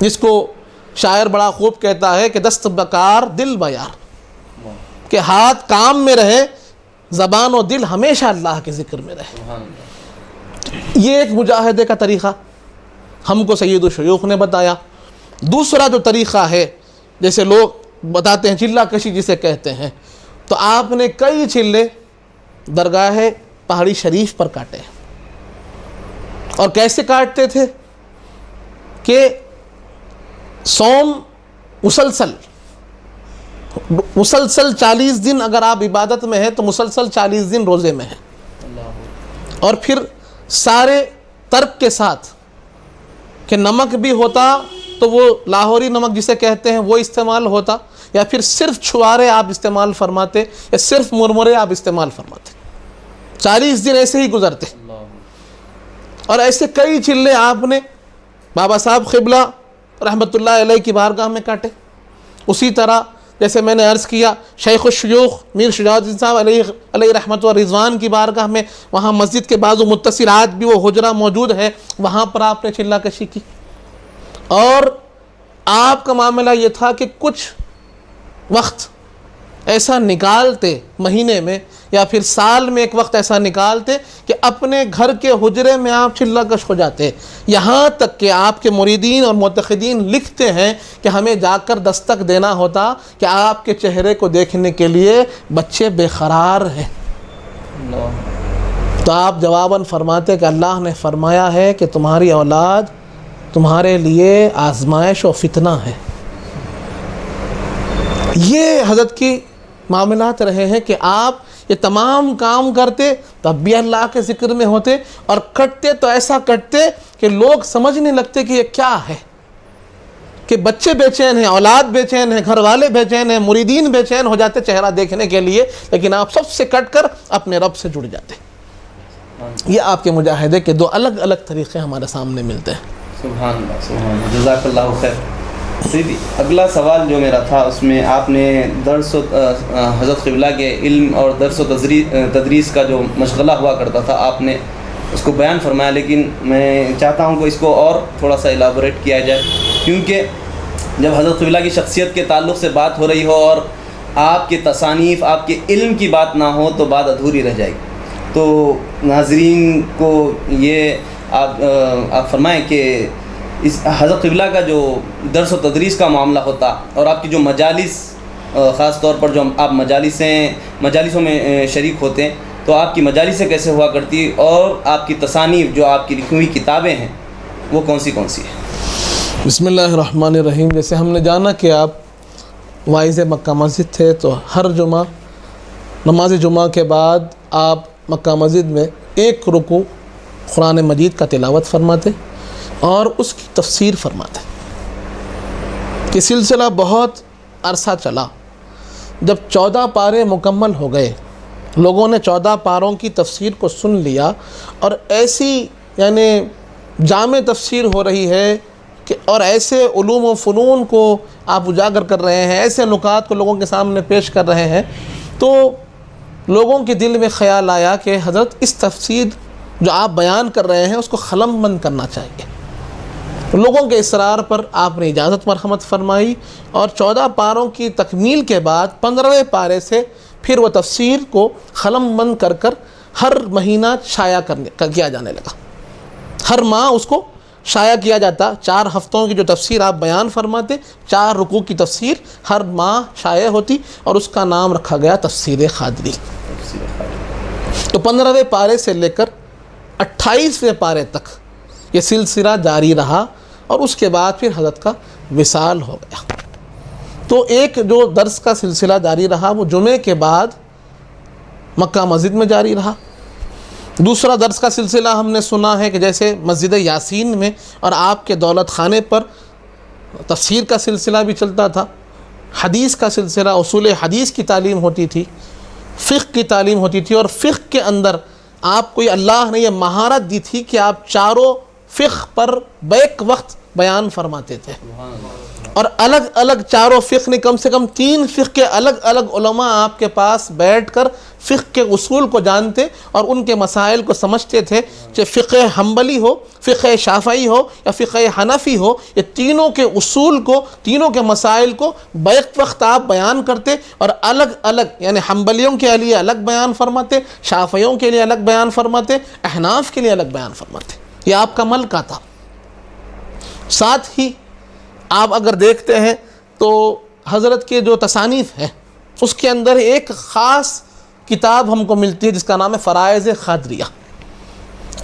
جس کو شاعر بڑا خوب کہتا ہے کہ دست بکار دل بیار، کہ ہاتھ کام میں رہے، زبان و دل ہمیشہ اللہ کے ذکر میں رہے۔ یہ ایک مجاہدے کا طریقہ ہم کو سید الشیوخ نے بتایا۔ دوسرا جو طریقہ ہے، جیسے لوگ بتاتے ہیں چلہ کشی جسے کہتے ہیں، تو آپ نے کئی چلے درگاہ پہاڑی شریف پر کاٹے، اور کیسے کاٹتے تھے کہ صوم مسلسل 40 دن اگر آپ عبادت میں ہیں تو مسلسل 40 دن روزے میں ہیں، اور پھر سارے ترک کے ساتھ کہ نمک بھی ہوتا تو وہ لاہوری نمک جسے کہتے ہیں وہ استعمال ہوتا، یا پھر صرف چھوارے آپ استعمال فرماتے، یا صرف مرمرے آپ استعمال فرماتے۔ 40 دن ایسے ہی گزرتے، اور ایسے کئی چلے آپ نے بابا صاحب قبلہ رحمۃ اللہ علیہ کی بارگاہ میں کاٹے۔ اسی طرح جیسے میں نے عرض کیا شیخ الشیوخ میر شجاع الدین صاحب علیہ رحمت و رضوان کی بارگاہ میں، وہاں مسجد کے بعض متصلات بھی وہ حجرہ موجود ہے، وہاں پر آپ نے چلہ کشی کی۔ اور آپ کا معاملہ یہ تھا کہ کچھ وقت ایسا نکالتے مہینے میں یا پھر سال میں ایک وقت ایسا نکالتے کہ اپنے گھر کے حجرے میں آپ چلہ کش ہو جاتے، یہاں تک کہ آپ کے مریدین اور معتقدین لکھتے ہیں کہ ہمیں جا کر دستک دینا ہوتا کہ آپ کے چہرے کو دیکھنے کے لیے بچے بے قرار ہیں۔ تو آپ جواباً فرماتے کہ اللہ نے فرمایا ہے کہ تمہاری اولاد تمہارے لیے آزمائش و فتنہ ہے۔ یہ حضرت کی معاملات رہے ہیں کہ آپ یہ تمام کام کرتے تب بھی اللہ کے ذکر میں ہوتے، اور کٹتے تو ایسا کٹتے کہ لوگ سمجھنے لگتے کہ یہ کیا ہے، کہ بچے بے چین ہیں، اولاد بے چین ہیں، گھر والے بے چین ہیں، مریدین بے چین ہو جاتے چہرہ دیکھنے کے لیے، لیکن آپ سب سے کٹ کر اپنے رب سے جڑ جاتے۔ یہ آپ کے مجاہدے کے دو الگ الگ طریقے ہمارے سامنے ملتے ہیں۔ سبحان اللہ، سبحان اللہ، جزاک اللہ خیر۔ سیدھی اگلا سوال جو میرا تھا اس میں آپ نے درس و حضرت قبلہ کے علم اور درس و تدریس کا جو مشغلہ ہوا کرتا تھا آپ نے اس کو بیان فرمایا، لیکن میں چاہتا ہوں کہ اس کو اور تھوڑا سا ایلابوریٹ کیا جائے، کیونکہ جب حضرت قبلہ کی شخصیت کے تعلق سے بات ہو رہی ہو اور آپ کے تصانیف آپ کے علم کی بات نہ ہو تو بات ادھوری رہ جائے گی۔ تو ناظرین کو یہ آپ فرمائیں کہ اس حضرت قبلہ کا جو درس و تدریس کا معاملہ ہوتا اور آپ کی جو مجالس، خاص طور پر جو آپ مجالسوں میں شریک ہوتے ہیں، تو آپ کی مجالسیں کیسے ہوا کرتی، اور آپ کی تصانیف جو آپ کی لکھی ہوئی کتابیں ہیں وہ کون سی ہیں؟ بسم اللہ الرحمن الرحیم۔ جیسے ہم نے جانا کہ آپ وائز مکہ مسجد تھے، تو ہر جمعہ نماز جمعہ کے بعد آپ مکہ مسجد میں ایک رکوع قرآن مجید کا تلاوت فرماتے اور اس کی تفسیر فرماتے۔ یہ سلسلہ بہت عرصہ چلا۔ جب 14 پارے مکمل ہو گئے، لوگوں نے 14 پاروں کی تفسیر کو سن لیا، اور ایسی یعنی جامع تفسیر ہو رہی ہے کہ اور ایسے علوم و فنون کو آپ اجاگر کر رہے ہیں، ایسے نکات کو لوگوں کے سامنے پیش کر رہے ہیں، تو لوگوں کے دل میں خیال آیا کہ حضرت اس تفسیر جو آپ بیان کر رہے ہیں اس کو قلم بند کرنا چاہیے۔ لوگوں کے اصرار پر آپ نے اجازت مرحمت فرمائی، اور 14 پاروں کی تکمیل کے بعد 15ویں پارے سے پھر وہ تفسیر کو قلم بند کر کر ہر مہینہ شائع کیا جانے لگا۔ ہر ماہ اس کو شائع کیا جاتا۔ 4 ہفتوں کی جو تفسیر آپ بیان فرماتے، 4 رکوع کی تفسیر ہر ماہ شائع ہوتی، اور اس کا نام رکھا گیا تفسیر قادری۔ تو 15ویں پارے سے لے کر 28ویں پارے تک یہ سلسلہ جاری رہا، اور اس کے بعد پھر حضرت کا وصال ہو گیا۔ تو ایک جو درس کا سلسلہ جاری رہا وہ جمعے کے بعد مکہ مسجد میں جاری رہا، دوسرا درس کا سلسلہ ہم نے سنا ہے کہ جیسے مسجد یاسین میں اور آپ کے دولت خانے پر تفسیر کا سلسلہ بھی چلتا تھا، حدیث کا سلسلہ، اصول حدیث کی تعلیم ہوتی تھی، فقہ کی تعلیم ہوتی تھی، اور فقہ کے اندر آپ کو اللہ نے یہ مہارت دی تھی کہ آپ چاروں فقہ پر بیک وقت بیان فرماتے تھے، اور الگ الگ چاروں فقہ نے کم سے کم 3 فقہ کے الگ الگ علماء آپ کے پاس بیٹھ کر فقہ کے اصول کو جانتے اور ان کے مسائل کو سمجھتے تھے، چاہے فقہ حنبلی ہو، فقہ شافعی ہو یا فقہ حنفی ہو، یہ تینوں کے اصول کو، تینوں کے مسائل کو بیک وقت آپ بیان کرتے، اور الگ الگ یعنی حنبلیوں کے لیے الگ بیان فرماتے، شافعیوں کے لیے الگ بیان فرماتے، احناف کے لیے الگ بیان فرماتے۔ یہ آپ کا ملکہ تھا۔ ساتھ ہی آپ اگر دیکھتے ہیں تو حضرت کے جو تصانیف ہیں اس کے اندر ایک خاص کتاب ہم کو ملتی ہے جس کا نام ہے فرائض قادریہ۔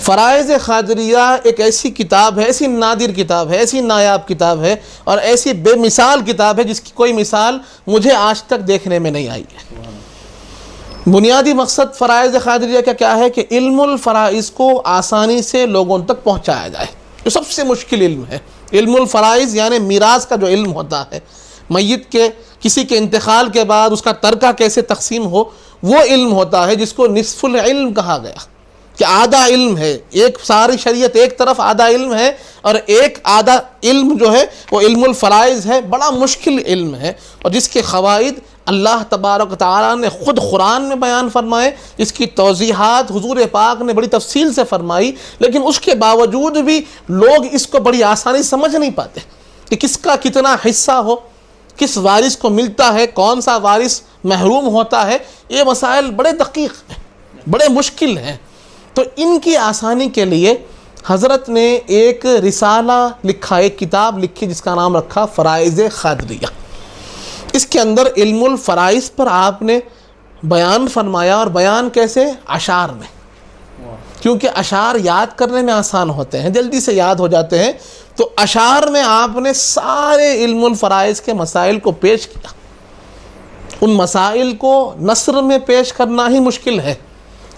فرائض قادریہ ایک ایسی کتاب ہے، ایسی نادر کتاب ہے، ایسی نایاب کتاب ہے اور ایسی بے مثال کتاب ہے جس کی کوئی مثال مجھے آج تک دیکھنے میں نہیں آئی ہے۔ بنیادی مقصد فرائض قادریہ کا کیا ہے کہ علم الفرائض کو آسانی سے لوگوں تک پہنچایا جائے، جو سب سے مشکل علم ہے۔ علم الفرائض یعنی میراث کا جو علم ہوتا ہے، میت کے کسی کے انتقال کے بعد اس کا ترکہ کیسے تقسیم ہو، وہ علم ہوتا ہے جس کو نصف العلم کہا گیا، کہ آدھا علم ہے۔ ایک ساری شریعت ایک طرف آدھا علم ہے اور ایک آدھا علم جو ہے وہ علم الفرائض ہے، بڑا مشکل علم ہے، اور جس کے قواعد اللہ تبارک و تعالیٰ نے خود قرآن میں بیان فرمائے، اس کی توضیحات حضور پاک نے بڑی تفصیل سے فرمائی، لیکن اس کے باوجود بھی لوگ اس کو بڑی آسانی سمجھ نہیں پاتے کہ کس کا کتنا حصہ ہو، کس وارث کو ملتا ہے، کون سا وارث محروم ہوتا ہے۔ یہ مسائل بڑے دقیق ہیں، بڑے مشکل ہیں۔ تو ان کی آسانی کے لیے حضرت نے ایک رسالہ لکھا، ایک کتاب لکھی جس کا نام رکھا فرائض قادریہ۔ اس کے اندر علم الفرائض پر آپ نے بیان فرمایا، اور بیان کیسے؟ اشعار میں، کیونکہ اشعار یاد کرنے میں آسان ہوتے ہیں، جلدی سے یاد ہو جاتے ہیں، تو اشعار میں آپ نے سارے علم الفرائض کے مسائل کو پیش کیا۔ ان مسائل کو نثر میں پیش کرنا ہی مشکل ہے،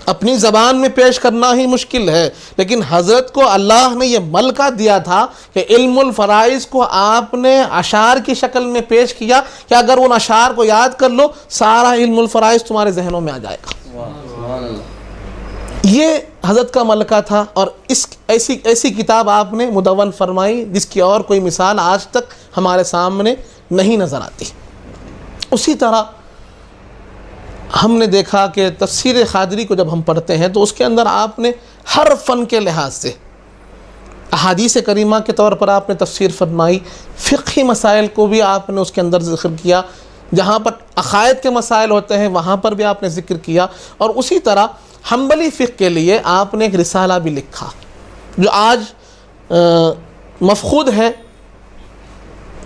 اپنی زبان میں پیش کرنا ہی مشکل ہے، لیکن حضرت کو اللہ نے یہ ملکہ دیا تھا کہ علم الفرائض کو آپ نے اشعار کی شکل میں پیش کیا کہ اگر ان اشعار کو یاد کر لو سارا علم الفرائض تمہارے ذہنوں میں آ جائے گا۔ یہ حضرت کا ملکہ تھا، اور ایسی کتاب آپ نے مدون فرمائی جس کی اور کوئی مثال آج تک ہمارے سامنے نہیں نظر آتی۔ اسی طرح ہم نے دیکھا کہ تفسیر قادری کو جب ہم پڑھتے ہیں تو اس کے اندر آپ نے ہر فن کے لحاظ سے احادیث کریمہ کے طور پر آپ نے تفسیر فرمائی، فقہی مسائل کو بھی آپ نے اس کے اندر ذکر کیا، جہاں پر عقائد کے مسائل ہوتے ہیں وہاں پر بھی آپ نے ذکر کیا، اور اسی طرح حنبلی فقہ کے لیے آپ نے ایک رسالہ بھی لکھا جو آج مفقود ہے،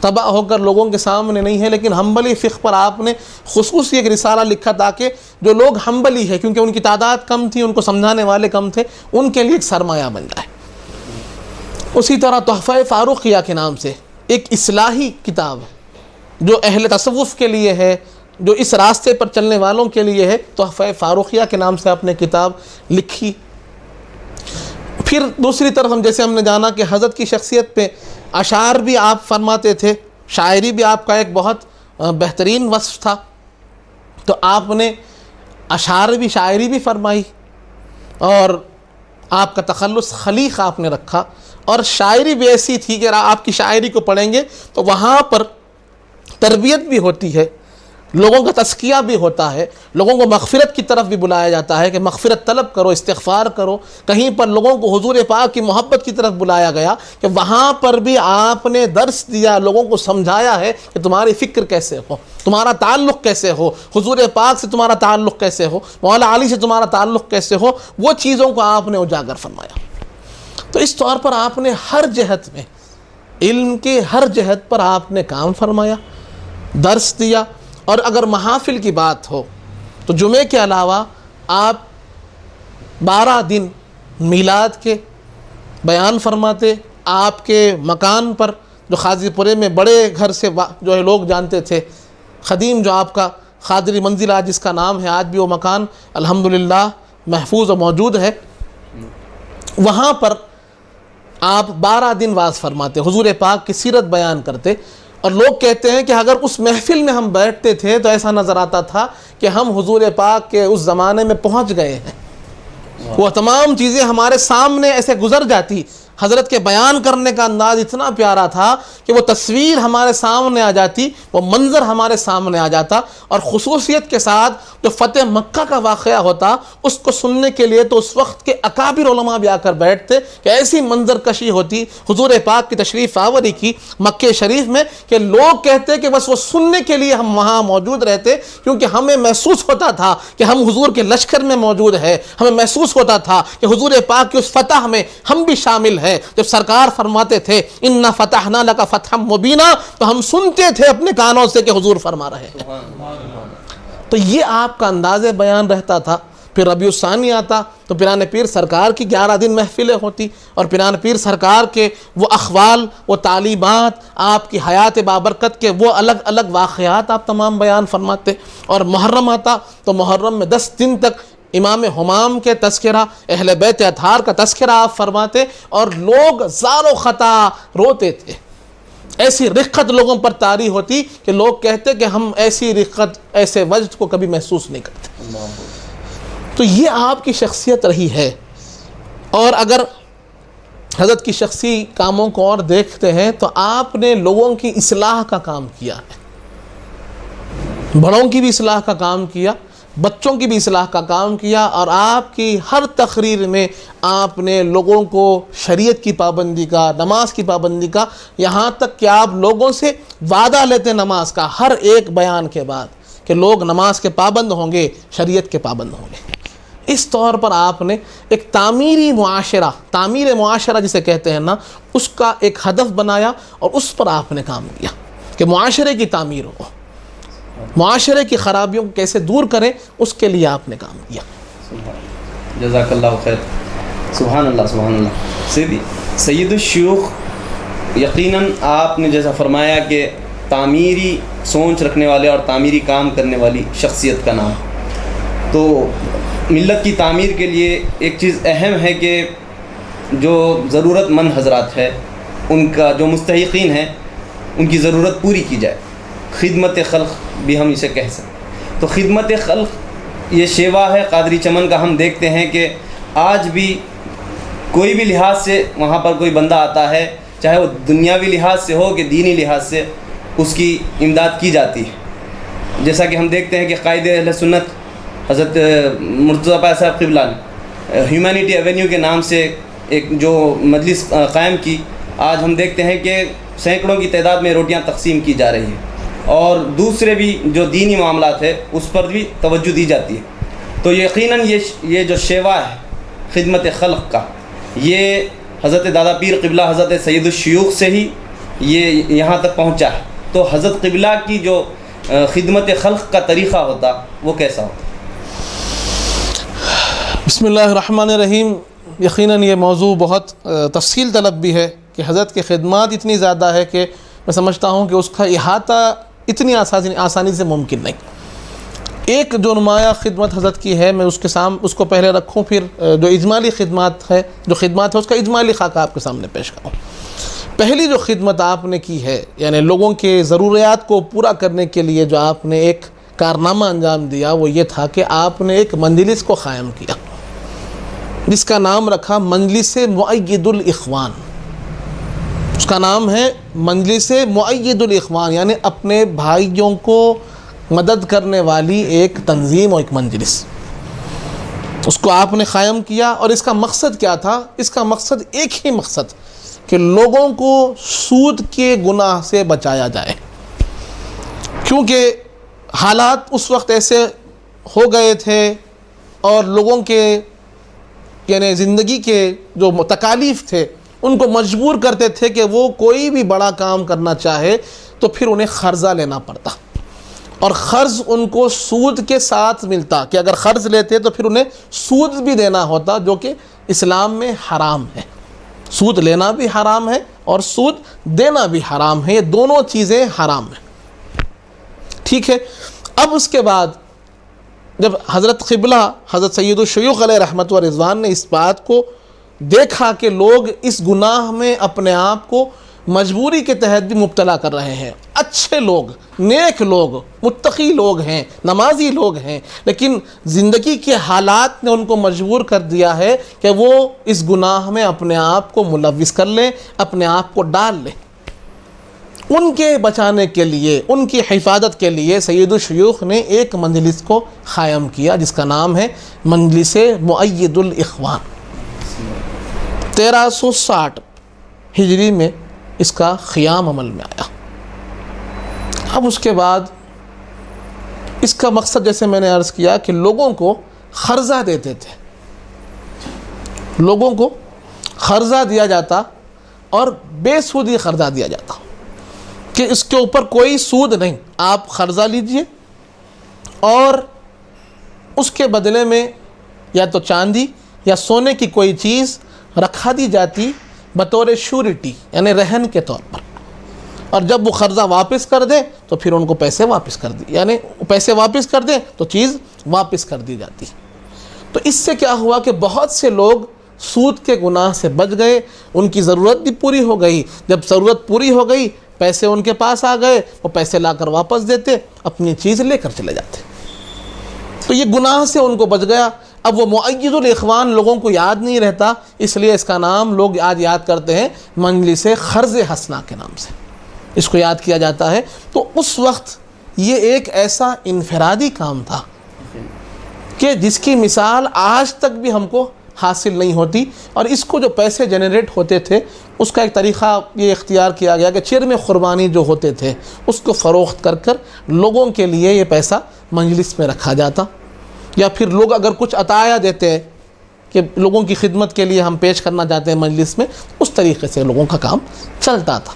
تباہ ہو کر لوگوں کے سامنے نہیں ہے، لیکن حنبلی فقہ پر آپ نے خصوصی ایک رسالہ لکھا تاکہ جو لوگ حنبلی ہے، کیونکہ ان کی تعداد کم تھی، ان کو سمجھانے والے کم تھے، ان کے لیے ایک سرمایہ بن جائے۔ اسی طرح تحفہ فاروقیہ کے نام سے ایک اصلاحی کتاب جو اہل تصوف کے لیے ہے، جو اس راستے پر چلنے والوں کے لیے ہے، تحفہ فاروقیہ کے نام سے آپ نے کتاب لکھی۔ پھر دوسری طرف ہم نے جانا کہ حضرت کی شخصیت پہ اشعار بھی آپ فرماتے تھے، شاعری بھی آپ کا ایک بہت بہترین وصف تھا، تو آپ نے اشعار بھی، شاعری بھی فرمائی، اور آپ کا تخلص خلیق آپ نے رکھا، اور شاعری بھی ایسی تھی کہ آپ کی شاعری کو پڑھیں گے تو وہاں پر تربیت بھی ہوتی ہے، لوگوں کا تزکیہ بھی ہوتا ہے، لوگوں کو مغفرت کی طرف بھی بلایا جاتا ہے کہ مغفرت طلب کرو، استغفار کرو۔ کہیں پر لوگوں کو حضور پاک کی محبت کی طرف بلایا گیا کہ وہاں پر بھی آپ نے درس دیا، لوگوں کو سمجھایا ہے کہ تمہاری فکر کیسے ہو، تمہارا تعلق کیسے ہو، حضور پاک سے تمہارا تعلق کیسے ہو، مولا علی سے تمہارا تعلق کیسے ہو، وہ چیزوں کو آپ نے اجاگر فرمایا۔ تو اس طور پر آپ نے ہر جہت میں، علم کے ہر جہت پر آپ نے کام فرمایا، درس دیا۔ اور اگر محافل کی بات ہو تو جمعے کے علاوہ آپ 12 دن میلاد کے بیان فرماتے۔ آپ کے مکان پر جو خاضی پورے میں بڑے گھر سے جو ہے لوگ جانتے تھے، خدیم جو آپ کا قادری منزل آج جس کا نام ہے، آج بھی وہ مکان الحمدللہ محفوظ و موجود ہے۔ وہاں پر آپ 12 دن واز فرماتے، حضور پاک کی سیرت بیان کرتے، اور لوگ کہتے ہیں کہ اگر اس محفل میں ہم بیٹھتے تھے تو ایسا نظر آتا تھا کہ ہم حضور پاک کے اس زمانے میں پہنچ گئے ہیں، وہ تمام چیزیں ہمارے سامنے ایسے گزر جاتی۔ حضرت کے بیان کرنے کا انداز اتنا پیارا تھا کہ وہ تصویر ہمارے سامنے آ جاتی، وہ منظر ہمارے سامنے آ جاتا، اور خصوصیت کے ساتھ جو فتح مکہ کا واقعہ ہوتا اس کو سننے کے لیے تو اس وقت کے اکابر علماء بھی آ کر بیٹھتے کہ ایسی منظر کشی ہوتی حضور پاک کی تشریف آوری کی مکہ شریف میں کہ لوگ کہتے کہ بس وہ سننے کے لیے ہم وہاں موجود رہتے، کیونکہ ہمیں محسوس ہوتا تھا کہ ہم حضور کے لشکر میں موجود ہے، ہمیں محسوس ہوتا تھا کہ حضور پاک کی اس فتح میں ہم بھی شامل ہیں۔ جب سرکار فرماتے تھے اِنَّا فَتَحْنَا لَكَ فَتْحًا مُبِينًا تو ہم سنتے تھے اپنے کانوں سے کہ حضور فرما رہے ہیں۔ تو یہ آپ کا انداز بیان رہتا تھا۔ پھر ربیع الثانی آتا تو پیران پیر سرکار کی 11 دن محفلیں ہوتی، اور پیران پیر سرکار کے وہ اخوال، وہ تعلیمات، آپ کی حیات بابرکت کے وہ الگ الگ واقعات آپ تمام بیان فرماتے۔ اور محرم آتا تو محرم میں 10 دن تک امام حمام کے تذکرہ، اہل بیت اطہار کا تذکرہ آپ فرماتے، اور لوگ زار و خطا روتے تھے۔ ایسی رقت لوگوں پر طاری ہوتی کہ لوگ کہتے کہ ہم ایسی رقت، ایسے وجد کو کبھی محسوس نہیں کرتے۔ تو یہ آپ کی شخصیت رہی ہے۔ اور اگر حضرت کی شخصی کاموں کو اور دیکھتے ہیں تو آپ نے لوگوں کی اصلاح کا کام کیا ہے، بڑوں کی بھی اصلاح کا کام کیا، بچوں کی بھی اصلاح کا کام کیا، اور آپ کی ہر تقریر میں آپ نے لوگوں کو شریعت کی پابندی کا، نماز کی پابندی کا، یہاں تک کہ آپ لوگوں سے وعدہ لیتے نماز کا ہر ایک بیان کے بعد کہ لوگ نماز کے پابند ہوں گے، شریعت کے پابند ہوں گے۔ اس طور پر آپ نے ایک تعمیر معاشرہ جسے کہتے ہیں نا، اس کا ایک ہدف بنایا، اور اس پر آپ نے کام کیا کہ معاشرے کی تعمیر ہو، معاشرے کی خرابیوں کو کیسے دور کریں، اس کے لیے آپ نے کام کیا۔ جزاک اللہ خیر۔ سبحان اللہ سبحان اللہ۔ سید الشیوخ، یقیناً آپ نے جیسا فرمایا کہ تعمیری سوچ رکھنے والے اور تعمیری کام کرنے والی شخصیت کا نام، تو ملت کی تعمیر کے لیے ایک چیز اہم ہے کہ جو ضرورت مند حضرات ہے، ان کا جو مستحقین ہیں، ان کی ضرورت پوری کی جائے۔ خدمت خلق بھی ہم اسے کہہ سکتے۔ تو خدمت خلق یہ شیوا ہے قادری چمن کا۔ ہم دیکھتے ہیں کہ آج بھی کوئی بھی لحاظ سے وہاں پر کوئی بندہ آتا ہے، چاہے وہ دنیاوی لحاظ سے ہو کہ دینی لحاظ سے، اس کی امداد کی جاتی ہے۔ جیسا کہ ہم دیکھتے ہیں کہ قائد اہل سنت حضرت مرتضیٰ پایا صاحب قبلہ نے ہیومینٹی ایونیو کے نام سے ایک جو مجلس قائم کی، آج ہم دیکھتے ہیں کہ سینکڑوں کی تعداد میں روٹیاں تقسیم کی جا رہی ہیں، اور دوسرے بھی جو دینی معاملات ہے اس پر بھی توجہ دی جاتی ہے۔ تو یقیناً یہ جو شیوا ہے خدمت خلق کا، یہ حضرت دادا پیر قبلہ حضرت سید الشیوخ سے ہی یہ یہاں تک پہنچا ہے۔ تو حضرت قبلہ کی جو خدمت خلق کا طریقہ ہوتا وہ کیسا ہوتا؟ بسم اللہ الرحمن الرحیم۔ یقیناً یہ موضوع بہت تفصیل طلب بھی ہے کہ حضرت کے خدمات اتنی زیادہ ہے کہ میں سمجھتا ہوں کہ اس کا احاطہ اتنی آسانی سے ممکن نہیں۔ ایک جو نمایاں خدمت حضرت کی ہے، میں اس کو پہلے رکھوں، پھر جو اجمالی خدمات ہے اس کا اجمالی خاکہ آپ کے سامنے پیش کروں۔ پہلی جو خدمت آپ نے کی ہے، یعنی لوگوں کے ضروریات کو پورا کرنے کے لیے جو آپ نے ایک کارنامہ انجام دیا، وہ یہ تھا کہ آپ نے ایک مجلس کو قائم کیا جس کا نام رکھا مجلس مؤید الاخوان۔ اس کا نام ہے مجلس مؤید الاخوان، یعنی اپنے بھائیوں کو مدد کرنے والی ایک تنظیم اور ایک مجلس۔ اس کو آپ نے قائم کیا، اور اس کا مقصد کیا تھا؟ اس کا مقصد ایک ہی مقصد کہ لوگوں کو سود کے گناہ سے بچایا جائے، کیونکہ حالات اس وقت ایسے ہو گئے تھے، اور لوگوں کے یعنی زندگی کے جو تکالیف تھے ان کو مجبور کرتے تھے کہ وہ کوئی بھی بڑا کام کرنا چاہے تو پھر انہیں قرضہ لینا پڑتا، اور قرض ان کو سود کے ساتھ ملتا کہ اگر قرض لیتے تو پھر انہیں سود بھی دینا ہوتا، جو کہ اسلام میں حرام ہے۔ سود لینا بھی حرام ہے اور سود دینا بھی حرام ہے، یہ دونوں چیزیں حرام ہیں۔ ٹھیک ہے، اب اس کے بعد جب حضرت قبلہ حضرت سید الشیوخ علیہ رحمت و رضوان نے اس بات کو دیکھا کہ لوگ اس گناہ میں اپنے آپ کو مجبوری کے تحت بھی مبتلا کر رہے ہیں. اچھے لوگ، نیک لوگ، متقی لوگ ہیں، نمازی لوگ ہیں، لیکن زندگی کے حالات نے ان کو مجبور کر دیا ہے کہ وہ اس گناہ میں اپنے آپ کو ملوث کر لیں، اپنے آپ کو ڈال لیں. ان کے بچانے کے لیے، ان کی حفاظت کے لیے سید الشیوخ نے ایک مجلس کو قائم کیا جس کا نام ہے مجلس مؤید الاخوان. 1360 ہجری میں اس کا قیام عمل میں آیا. اب اس کے بعد اس کا مقصد جیسے میں نے عرض کیا کہ لوگوں کو قرضہ دیتے تھے، لوگوں کو قرضہ دیا جاتا اور بے سودی قرضہ دیا جاتا کہ اس کے اوپر کوئی سود نہیں، آپ قرضہ لیجئے اور اس کے بدلے میں یا تو چاندی یا سونے کی کوئی چیز رکھا دی جاتی بطور شیورٹی، یعنی رہن کے طور پر، اور جب وہ قرضہ واپس کر دیں تو پھر ان کو پیسے واپس کر دی، یعنی پیسے واپس کر دیں تو چیز واپس کر دی جاتی. تو اس سے کیا ہوا کہ بہت سے لوگ سود کے گناہ سے بچ گئے، ان کی ضرورت بھی پوری ہو گئی. جب ضرورت پوری ہو گئی، پیسے ان کے پاس آ گئے، وہ پیسے لا کر واپس دیتے، اپنی چیز لے کر چلے جاتے. تو یہ گناہ سے ان کو بچ گیا. اب وہ مؤید الاخوان لوگوں کو یاد نہیں رہتا، اس لیے اس کا نام لوگ آج یاد کرتے ہیں مجلس قرض حسنہ کے نام سے اس کو یاد کیا جاتا ہے. تو اس وقت یہ ایک ایسا انفرادی کام تھا کہ جس کی مثال آج تک بھی ہم کو حاصل نہیں ہوتی. اور اس کو جو پیسے جنریٹ ہوتے تھے اس کا ایک طریقہ یہ اختیار کیا گیا کہ چرم قربانی جو ہوتے تھے اس کو فروخت کر کر لوگوں کے لیے یہ پیسہ مجلس میں رکھا جاتا، یا پھر لوگ اگر کچھ عطایا دیتے ہیں کہ لوگوں کی خدمت کے لیے ہم پیش کرنا چاہتے ہیں مجلس میں، اس طریقے سے لوگوں کا کام چلتا تھا.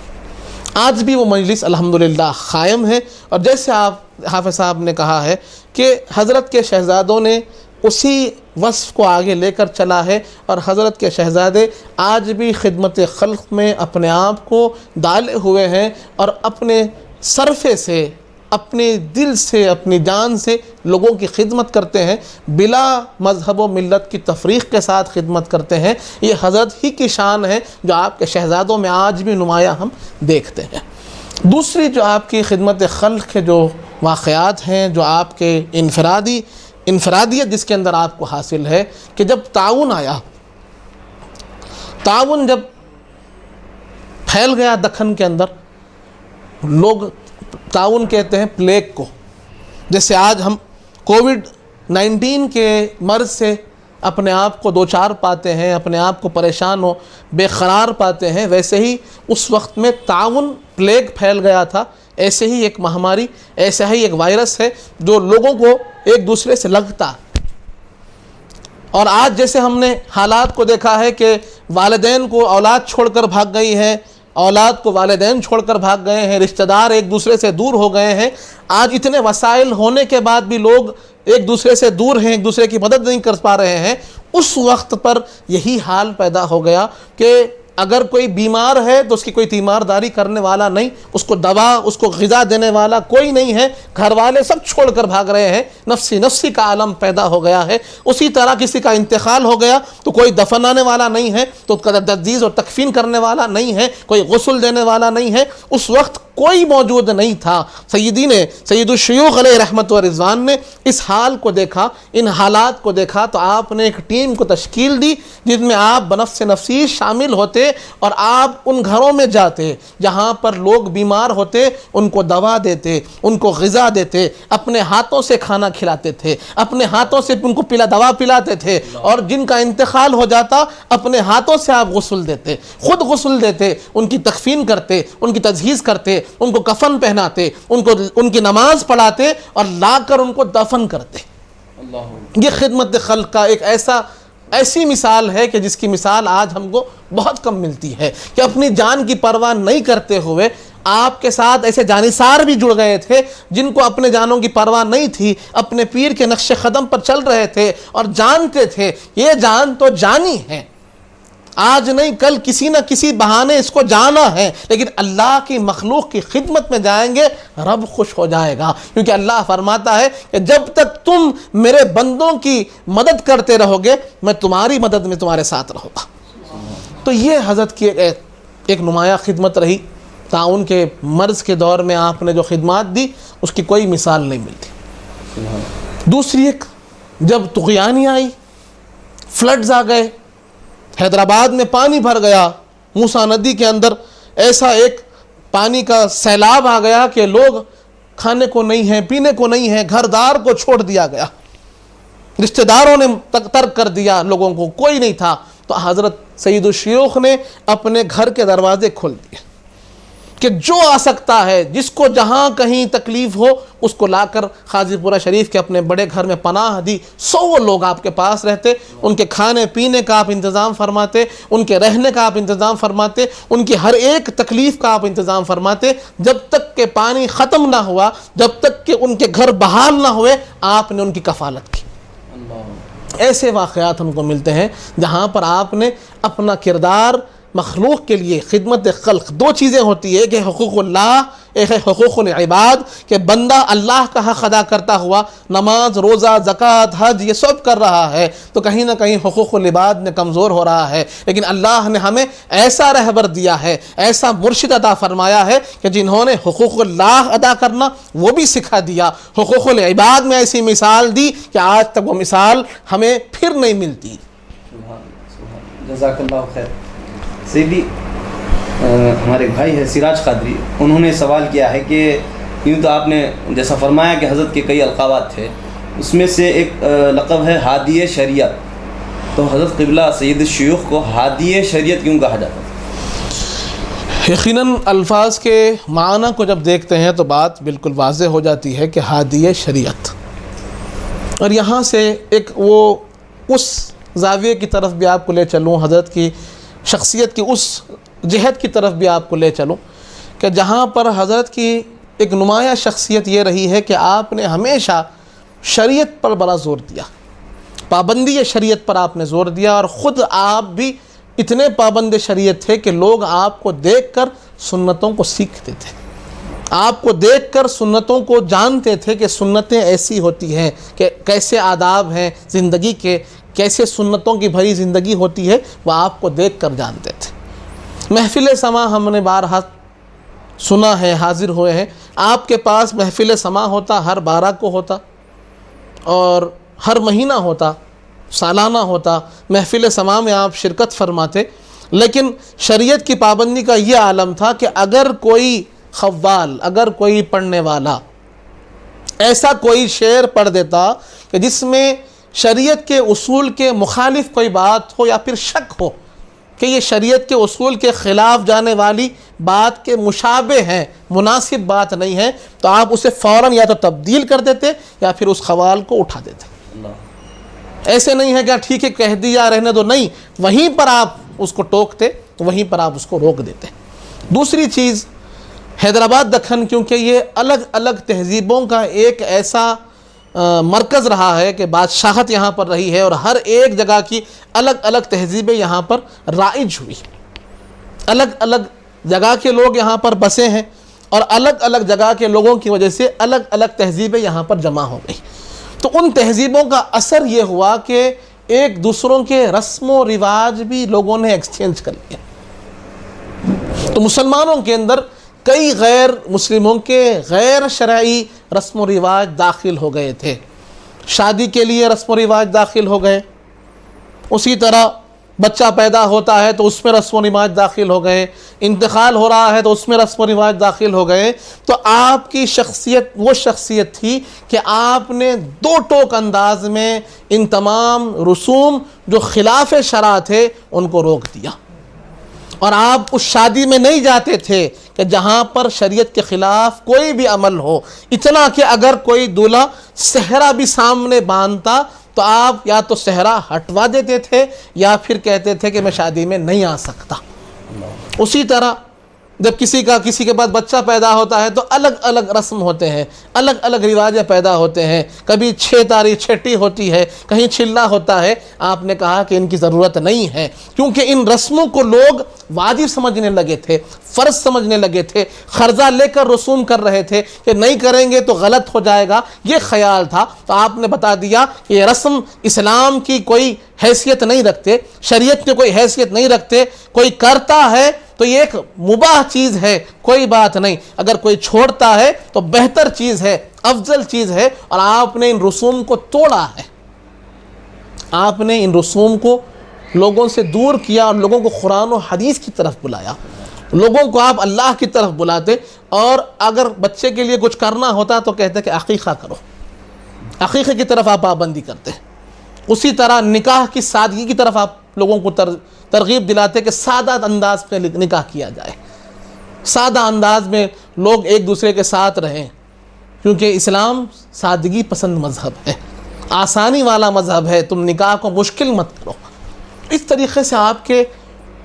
آج بھی وہ مجلس الحمدللہ قائم ہے. اور جیسے آپ حافظ صاحب نے کہا ہے کہ حضرت کے شہزادوں نے اسی وصف کو آگے لے کر چلا ہے، اور حضرت کے شہزادے آج بھی خدمت خلق میں اپنے آپ کو ڈالے ہوئے ہیں اور اپنے صرفے سے، اپنے دل سے، اپنی جان سے لوگوں کی خدمت کرتے ہیں، بلا مذہب و ملت کی تفریق کے ساتھ خدمت کرتے ہیں. یہ حضرت ہی کی شان ہے جو آپ کے شہزادوں میں آج بھی نمایاں ہم دیکھتے ہیں. دوسری جو آپ کی خدمت خلق کے جو واقعات ہیں، جو آپ کے انفرادیت جس کے اندر آپ کو حاصل ہے کہ جب تعاون آیا، تعاون جب پھیل گیا دکن کے اندر، لوگ تعاون کہتے ہیں پلیگ کو. جیسے آج ہم کووڈ-19 کے مرض سے اپنے آپ کو دوچار پاتے ہیں، اپنے آپ کو پریشان ہو بے قرار پاتے ہیں، ویسے ہی اس وقت میں تعاون پلیگ پھیل گیا تھا. ایسے ہی ایک مہاماری، ایسا ہی ایک وائرس ہے جو لوگوں کو ایک دوسرے سے لگتا. اور آج جیسے ہم نے حالات کو دیکھا ہے کہ والدین کو اولاد چھوڑ کر بھاگ گئی ہے، اولاد کو والدین چھوڑ کر بھاگ گئے ہیں، رشتہ دار ایک دوسرے سے دور ہو گئے ہیں. آج اتنے وسائل ہونے کے بعد بھی لوگ ایک دوسرے سے دور ہیں، ایک دوسرے کی مدد نہیں کر پا رہے ہیں. اس وقت پر یہی حال پیدا ہو گیا کہ اگر کوئی بیمار ہے تو اس کی کوئی تیمارداری کرنے والا نہیں، اس کو دوا، اس کو غذا دینے والا کوئی نہیں ہے، گھر والے سب چھوڑ کر بھاگ رہے ہیں، نفسی نفسی کا عالم پیدا ہو گیا ہے. اسی طرح کسی کا انتقال ہو گیا تو کوئی دفنانے والا نہیں ہے، تو تجہیز اور تکفین کرنے والا نہیں ہے، کوئی غسل دینے والا نہیں ہے. اس وقت کوئی موجود نہیں تھا. سید الشیوخ علیہ رحمت و رضوان نے اس حال کو دیکھا، ان حالات کو دیکھا، تو آپ نے ایک ٹیم کو تشکیل دی جس میں آپ بنفس نفسی شامل ہوتے اور آپ ان گھروں میں جاتے جہاں پر لوگ بیمار ہوتے، ان کو دوا دیتے، ان کو غذا دیتے، اپنے ہاتھوں سے کھانا کھلاتے تھے، اپنے ہاتھوں سے ان کو دوا پلاتے تھے، اور جن کا انتقال ہو جاتا اپنے ہاتھوں سے آپ غسل دیتے، خود غسل دیتے، ان کی تکفین کرتے، ان کی تجہیز کرتے، ان کو کفن پہناتے، ان کی نماز پڑھاتے اور لا کر ان کو دفن کرتے. یہ خدمت خلق کا ایک ایسی مثال ہے کہ جس کی مثال آج ہم کو بہت کم ملتی ہے، کہ اپنی جان کی پرواہ نہیں کرتے ہوئے آپ کے ساتھ ایسے جانثار بھی جڑ گئے تھے جن کو اپنے جانوں کی پرواہ نہیں تھی، اپنے پیر کے نقش قدم پر چل رہے تھے اور جانتے تھے یہ جان تو جانی ہے، آج نہیں کل کسی نہ کسی بہانے اس کو جانا ہے، لیکن اللہ کی مخلوق کی خدمت میں جائیں گے رب خوش ہو جائے گا. کیونکہ اللہ فرماتا ہے کہ جب تک تم میرے بندوں کی مدد کرتے رہو گے میں تمہاری مدد میں تمہارے ساتھ رہوں گا. تو یہ حضرت کی ایک نمایاں خدمت رہی. تعاون کے مرض کے دور میں آپ نے جو خدمات دی اس کی کوئی مثال نہیں ملتی. دوسری ایک، جب طغیانی آئی، فلڈز آ گئے، حیدرآباد میں پانی بھر گیا، موسیٰ ندی کے اندر ایسا ایک پانی کا سیلاب آ گیا کہ لوگ کھانے کو نہیں ہیں، پینے کو نہیں ہیں، گھر دار کو چھوڑ دیا گیا، رشتہ داروں نے ترک کر دیا، لوگوں کو کوئی نہیں تھا. تو حضرت سید الشیوخ نے اپنے گھر کے دروازے کھول دیے کہ جو آ سکتا ہے، جس کو جہاں کہیں تکلیف ہو اس کو لا کر خاجی پورہ شریف کے اپنے بڑے گھر میں پناہ دی. 100 لوگ آپ کے پاس رہتے، ان کے کھانے پینے کا آپ انتظام فرماتے، ان کے رہنے کا آپ انتظام فرماتے، ان کی ہر ایک تکلیف کا آپ انتظام فرماتے. جب تک کہ پانی ختم نہ ہوا، جب تک کہ ان کے گھر بحال نہ ہوئے، آپ نے ان کی کفالت کی. ایسے واقعات ہم کو ملتے ہیں جہاں پر آپ نے اپنا کردار مخلوق کے لیے خدمت خلق. 2 چیزیں ہوتی ہے، ایک ہے حقوق اللہ، ایک ہے حقوق العباد، کہ بندہ اللہ کا حق ادا کرتا ہوا نماز، روزہ، زکوٰۃ، حج یہ سب کر رہا ہے تو کہیں نہ کہیں حقوق العباد میں کمزور ہو رہا ہے. لیکن اللہ نے ہمیں ایسا رہبر دیا ہے، ایسا مرشد عطا فرمایا ہے کہ جنہوں نے حقوق اللہ ادا کرنا وہ بھی سکھا دیا، حقوق العباد میں ایسی مثال دی کہ آج تک وہ مثال ہمیں پھر نہیں ملتی. جزاک اللہ خیر. سیدی ہمارے بھائی ہے سراج قادری، انہوں نے سوال کیا ہے کہ یوں تو آپ نے جیسا فرمایا کہ حضرت کے کئی القابات تھے، اس میں سے ایک لقب ہے ہادی شریعت، تو حضرت قبلہ سید الشیوخ کو ہادی شریعت کیوں کہا جاتا ہے؟ یقیناً الفاظ کے معنی کو جب دیکھتے ہیں تو بات بالکل واضح ہو جاتی ہے کہ ہادی شریعت. اور یہاں سے ایک وہ اس زاویے کی طرف بھی آپ کو لے چلوں، حضرت کی شخصیت کی اس جہت کی طرف بھی آپ کو لے چلوں کہ جہاں پر حضرت کی ایک نمایاں شخصیت یہ رہی ہے کہ آپ نے ہمیشہ شریعت پر بڑا زور دیا، پابندی شریعت پر آپ نے زور دیا، اور خود آپ بھی اتنے پابند شریعت تھے کہ لوگ آپ کو دیکھ کر سنتوں کو سیکھتے تھے، آپ کو دیکھ کر سنتوں کو جانتے تھے کہ سنتیں ایسی ہوتی ہیں، کہ کیسے آداب ہیں زندگی کے، کیسے سنتوں کی بھری زندگی ہوتی ہے، وہ آپ کو دیکھ کر جانتے تھے. محفل سما ہم نے بارہا سنا ہے، حاضر ہوئے ہیں. آپ کے پاس محفل سما ہوتا، ہر 12 کو ہوتا اور ہر مہینہ ہوتا، سالانہ ہوتا. محفل سما میں آپ شرکت فرماتے، لیکن شریعت کی پابندی کا یہ عالم تھا کہ اگر کوئی خوال، اگر کوئی پڑھنے والا ایسا کوئی شعر پڑھ دیتا کہ جس میں شریعت کے اصول کے مخالف کوئی بات ہو یا پھر شک ہو کہ یہ شریعت کے اصول کے خلاف جانے والی بات کے مشابہ ہیں، مناسب بات نہیں ہے، تو آپ اسے فوراً یا تو تبدیل کر دیتے یا پھر اس خوال کو اٹھا دیتے. ایسے نہیں ہے کہ ٹھیک ہے کہہ دیا رہنے دو، نہیں، وہیں پر آپ اس کو ٹوکتے، وہیں پر آپ اس کو روک دیتے. دوسری چیز، حیدرآباد دکن کیونکہ یہ الگ الگ تہذیبوں کا ایک ایسا مرکز رہا ہے کہ بادشاہت یہاں پر رہی ہے، اور ہر ایک جگہ کی الگ الگ تہذیبیں یہاں پر رائج ہوئی، الگ الگ جگہ کے لوگ یہاں پر بسے ہیں، اور الگ الگ جگہ کے لوگوں کی وجہ سے الگ الگ تہذیبیں یہاں پر جمع ہو گئی. تو ان تہذیبوں کا اثر یہ ہوا کہ ایک دوسروں کے رسم و رواج بھی لوگوں نے ایکسچینج کر لیا. تو مسلمانوں کے اندر کئی غیر مسلموں کے غیر شرعی رسم و رواج داخل ہو گئے تھے. شادی کے لیے رسم و رواج داخل ہو گئے، اسی طرح بچہ پیدا ہوتا ہے تو اس میں رسم و رواج داخل ہو گئے، انتقال ہو رہا ہے تو اس میں رسم و رواج داخل ہو گئے. تو آپ کی شخصیت وہ شخصیت تھی کہ آپ نے 2 ٹوک انداز میں ان تمام رسوم جو خلاف شرع تھے ان کو روک دیا. اور آپ اس شادی میں نہیں جاتے تھے کہ جہاں پر شریعت کے خلاف کوئی بھی عمل ہو، اتنا کہ اگر کوئی دولہا صحرا بھی سامنے باندھتا تو آپ یا تو صحرا ہٹوا دیتے تھے یا پھر کہتے تھے کہ میں شادی میں نہیں آ سکتا. اسی طرح جب کسی کے بعد بچہ پیدا ہوتا ہے تو الگ الگ رسم ہوتے ہیں، الگ الگ رواجیں پیدا ہوتے ہیں، کبھی 6 تاریخ چھٹی ہوتی ہے، کہیں چلا ہوتا ہے۔ آپ نے کہا کہ ان کی ضرورت نہیں ہے، کیونکہ ان رسموں کو لوگ واجب سمجھنے لگے تھے، فرض سمجھنے لگے تھے، قرضہ لے کر رسوم کر رہے تھے کہ نہیں کریں گے تو غلط ہو جائے گا، یہ خیال تھا۔ تو آپ نے بتا دیا کہ یہ رسم اسلام کی کوئی حیثیت نہیں رکھتے، شریعت میں کوئی حیثیت نہیں رکھتے، کوئی کرتا ہے تو یہ ایک مباح چیز ہے، کوئی بات نہیں، اگر کوئی چھوڑتا ہے تو بہتر چیز ہے، افضل چیز ہے۔ اور آپ نے ان رسوم کو توڑا ہے، آپ نے ان رسوم کو لوگوں سے دور کیا اور لوگوں کو قرآن و حدیث کی طرف بلایا، لوگوں کو آپ اللہ کی طرف بلاتے۔ اور اگر بچے کے لیے کچھ کرنا ہوتا تو کہتے کہ عقیقہ کرو، عقیقے کی طرف آپ پابندی کرتے۔ اسی طرح نکاح کی سادگی کی طرف آپ لوگوں کو ترغیب دلاتے کہ سادہ انداز میں نکاح کیا جائے، سادہ انداز میں لوگ ایک دوسرے کے ساتھ رہیں، کیونکہ اسلام سادگی پسند مذہب ہے، آسانی والا مذہب ہے، تم نکاح کو مشکل مت کرو۔ اس طریقے سے آپ کے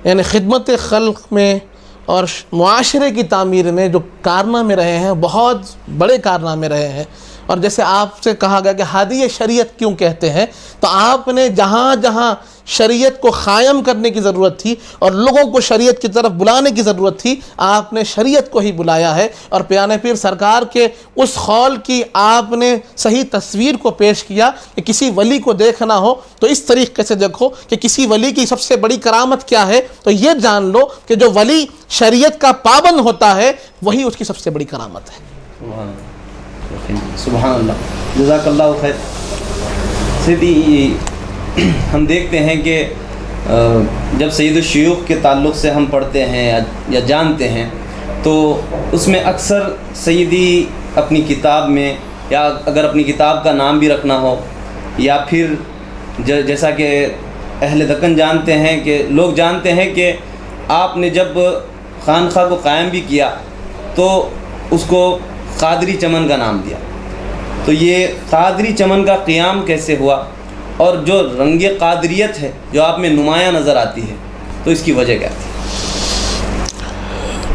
یعنی خدمت خلق میں اور معاشرے کی تعمیر میں جو کارنامے رہے ہیں، بہت بڑے کارنامے رہے ہیں۔ اور جیسے آپ سے کہا گیا کہ ہادی شریعت کیوں کہتے ہیں، تو آپ نے جہاں جہاں شریعت کو قائم کرنے کی ضرورت تھی اور لوگوں کو شریعت کی طرف بلانے کی ضرورت تھی، آپ نے شریعت کو ہی بلایا ہے۔ اور پیارے پیر سرکار کے اس قول کی آپ نے صحیح تصویر کو پیش کیا کہ کسی ولی کو دیکھنا ہو تو اس طریقے سے دیکھو کہ کسی ولی کی سب سے بڑی کرامت کیا ہے، تو یہ جان لو کہ جو ولی شریعت کا پابند ہوتا ہے وہی اس کی سب سے بڑی کرامت ہے۔ سبحان اللہ، جزاک اللہ خیر۔ سیدی، ہم دیکھتے ہیں کہ جب سید الشیوخ کے تعلق سے ہم پڑھتے ہیں یا جانتے ہیں تو اس میں اکثر سیدی اپنی کتاب میں، یا اگر اپنی کتاب کا نام بھی رکھنا ہو، یا پھر جیسا کہ اہل دکن جانتے ہیں کہ لوگ جانتے ہیں کہ آپ نے جب خانقاہ کو قائم بھی کیا تو اس کو قادری چمن کا نام دیا۔ تو یہ قادری چمن کا قیام کیسے ہوا، اور جو رنگ قادریت ہے جو آپ میں نمایاں نظر آتی ہے، تو اس کی وجہ کیا تھی؟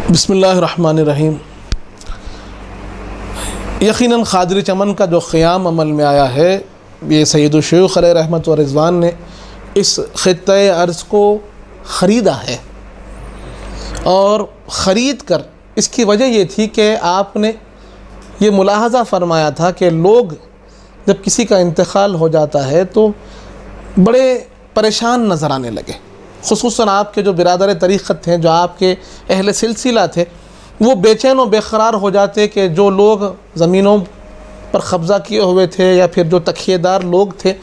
بسم اللہ الرحمن الرحیم۔ یقیناً قادری چمن کا جو قیام عمل میں آیا ہے، یہ سید الشیوخ علیہ رحمت و رضوان نے اس خطۂ ارض کو خریدا ہے، اور خرید کر اس کی وجہ یہ تھی کہ آپ نے یہ ملاحظہ فرمایا تھا کہ لوگ جب کسی کا انتقال ہو جاتا ہے تو بڑے پریشان نظر آنے لگے، خصوصاً آپ کے جو برادر طریقت تھے، جو آپ کے اہل سلسلہ تھے، وہ بے چین و بے قرار ہو جاتے کہ جو لوگ زمینوں پر قبضہ کیے ہوئے تھے یا پھر جو تکیے دار لوگ تھے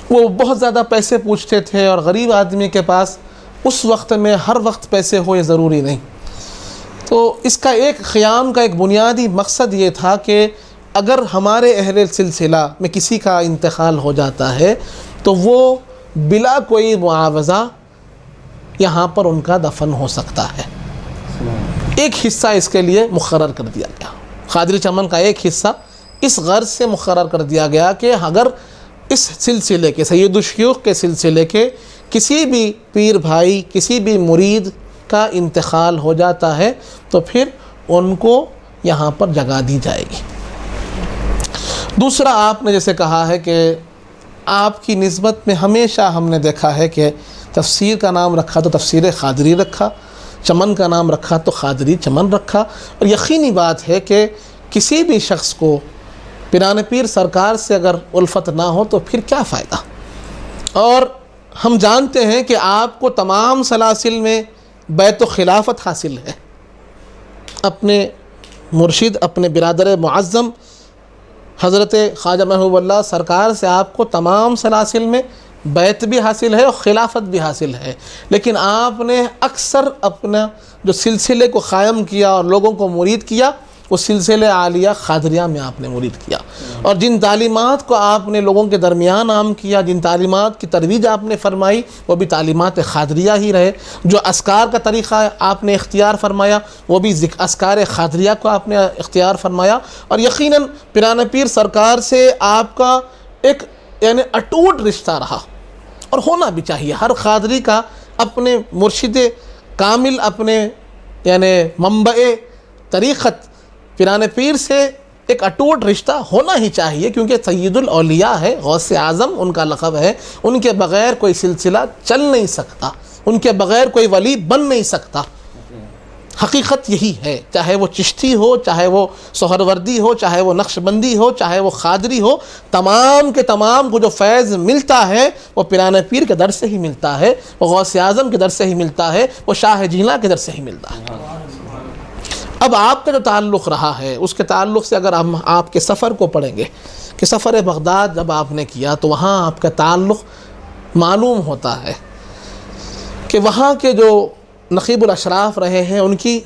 وہ بہت زیادہ پیسے پوچھتے تھے، اور غریب آدمی کے پاس اس وقت میں ہر وقت پیسے ہو یہ ضروری نہیں۔ تو اس کا ایک قیام کا ایک بنیادی مقصد یہ تھا کہ اگر ہمارے اہل سلسلہ میں کسی کا انتقال ہو جاتا ہے تو وہ بلا کوئی معاوضہ یہاں پر ان کا دفن ہو سکتا ہے۔ ایک حصہ اس کے لیے مقرر کر دیا گیا، قادری چمن کا ایک حصہ اس غرض سے مقرر کر دیا گیا کہ اگر اس سلسلے کے سید الشیوخ کے سلسلے کے کسی بھی پیر بھائی، کسی بھی مرید کا انتقال ہو جاتا ہے تو پھر ان کو یہاں پر جگہ دی جائے گی۔ دوسرا، آپ نے جیسے کہا ہے کہ آپ کی نسبت میں ہمیشہ ہم نے دیکھا ہے کہ تفسیر کا نام رکھا تو تفسیر قادری رکھا، چمن کا نام رکھا تو قادری چمن رکھا، اور یقینی بات ہے کہ کسی بھی شخص کو پیران پیر سرکار سے اگر الفت نہ ہو تو پھر کیا فائدہ۔ اور ہم جانتے ہیں کہ آپ کو تمام سلاسل میں بیت و خلافت حاصل ہے، اپنے مرشد، اپنے برادر معظم حضرت خواجہ محبوب اللہ سرکار سے آپ کو تمام سلاسل میں بیت بھی حاصل ہے اور خلافت بھی حاصل ہے، لیکن آپ نے اکثر اپنا جو سلسلے کو قائم کیا اور لوگوں کو مرید کیا وہ سلسلہ عالیہ قادریہ میں آپ نے مرید کیا، اور جن تعلیمات کو آپ نے لوگوں کے درمیان عام کیا، جن تعلیمات کی ترویج آپ نے فرمائی وہ بھی تعلیمات قادریہ ہی رہے، جو اذکار کا طریقہ آپ نے اختیار فرمایا وہ بھی اذکار قادریہ کو آپ نے اختیار فرمایا، اور یقیناً پیران پیر سرکار سے آپ کا ایک یعنی اٹوٹ رشتہ رہا، اور ہونا بھی چاہیے۔ ہر قادری کا اپنے مرشد کامل، اپنے یعنی منبع طریقت پیران پیر سے ایک اٹوٹ رشتہ ہونا ہی چاہیے، کیونکہ سید الاولیاء ہے، غوث اعظم ان کا لقب ہے، ان کے بغیر کوئی سلسلہ چل نہیں سکتا، ان کے بغیر کوئی ولی بن نہیں سکتا۔ حقیقت یہی ہے، چاہے وہ چشتی ہو، چاہے وہ سہروردی ہو، چاہے وہ نقش بندی ہو، چاہے وہ قادری ہو، تمام کے تمام کو جو فیض ملتا ہے وہ پیران پیر کے در سے ہی ملتا ہے، وہ غوث اعظم کے در سے ہی ملتا ہے، وہ شاہ جیلاں کے در سے ہی ملتا ہے۔ اب آپ کا جو تعلق رہا ہے اس کے تعلق سے اگر ہم آپ کے سفر کو پڑھیں گے کہ سفر بغداد جب آپ نے کیا تو وہاں آپ کا تعلق معلوم ہوتا ہے کہ وہاں کے جو نقیب الاشراف رہے ہیں ان کی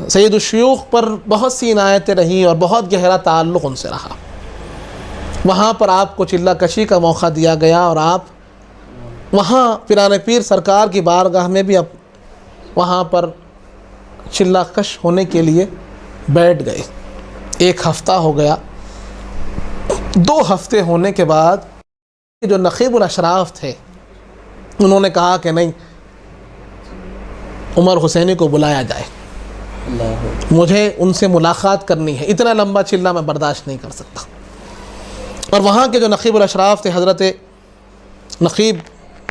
سید الشیوخ پر بہت سی عنایتیں رہیں اور بہت گہرا تعلق ان سے رہا۔ وہاں پر آپ کو چلہ کشی کا موقع دیا گیا اور آپ وہاں پیران پیر سرکار کی بارگاہ میں بھی اب وہاں پر چلہ کش ہونے کے لیے بیٹھ گئے۔ 1 ہفتہ ہو گیا، 2 ہفتے ہونے کے بعد جو نقیب الاشراف تھے انہوں نے کہا کہ نہیں، عمر حسینی کو بلایا جائے، مجھے ان سے ملاقات کرنی ہے، اتنا لمبا چلہ میں برداشت نہیں کر سکتا۔ اور وہاں کے جو نقیب الاشراف تھے حضرت نقیب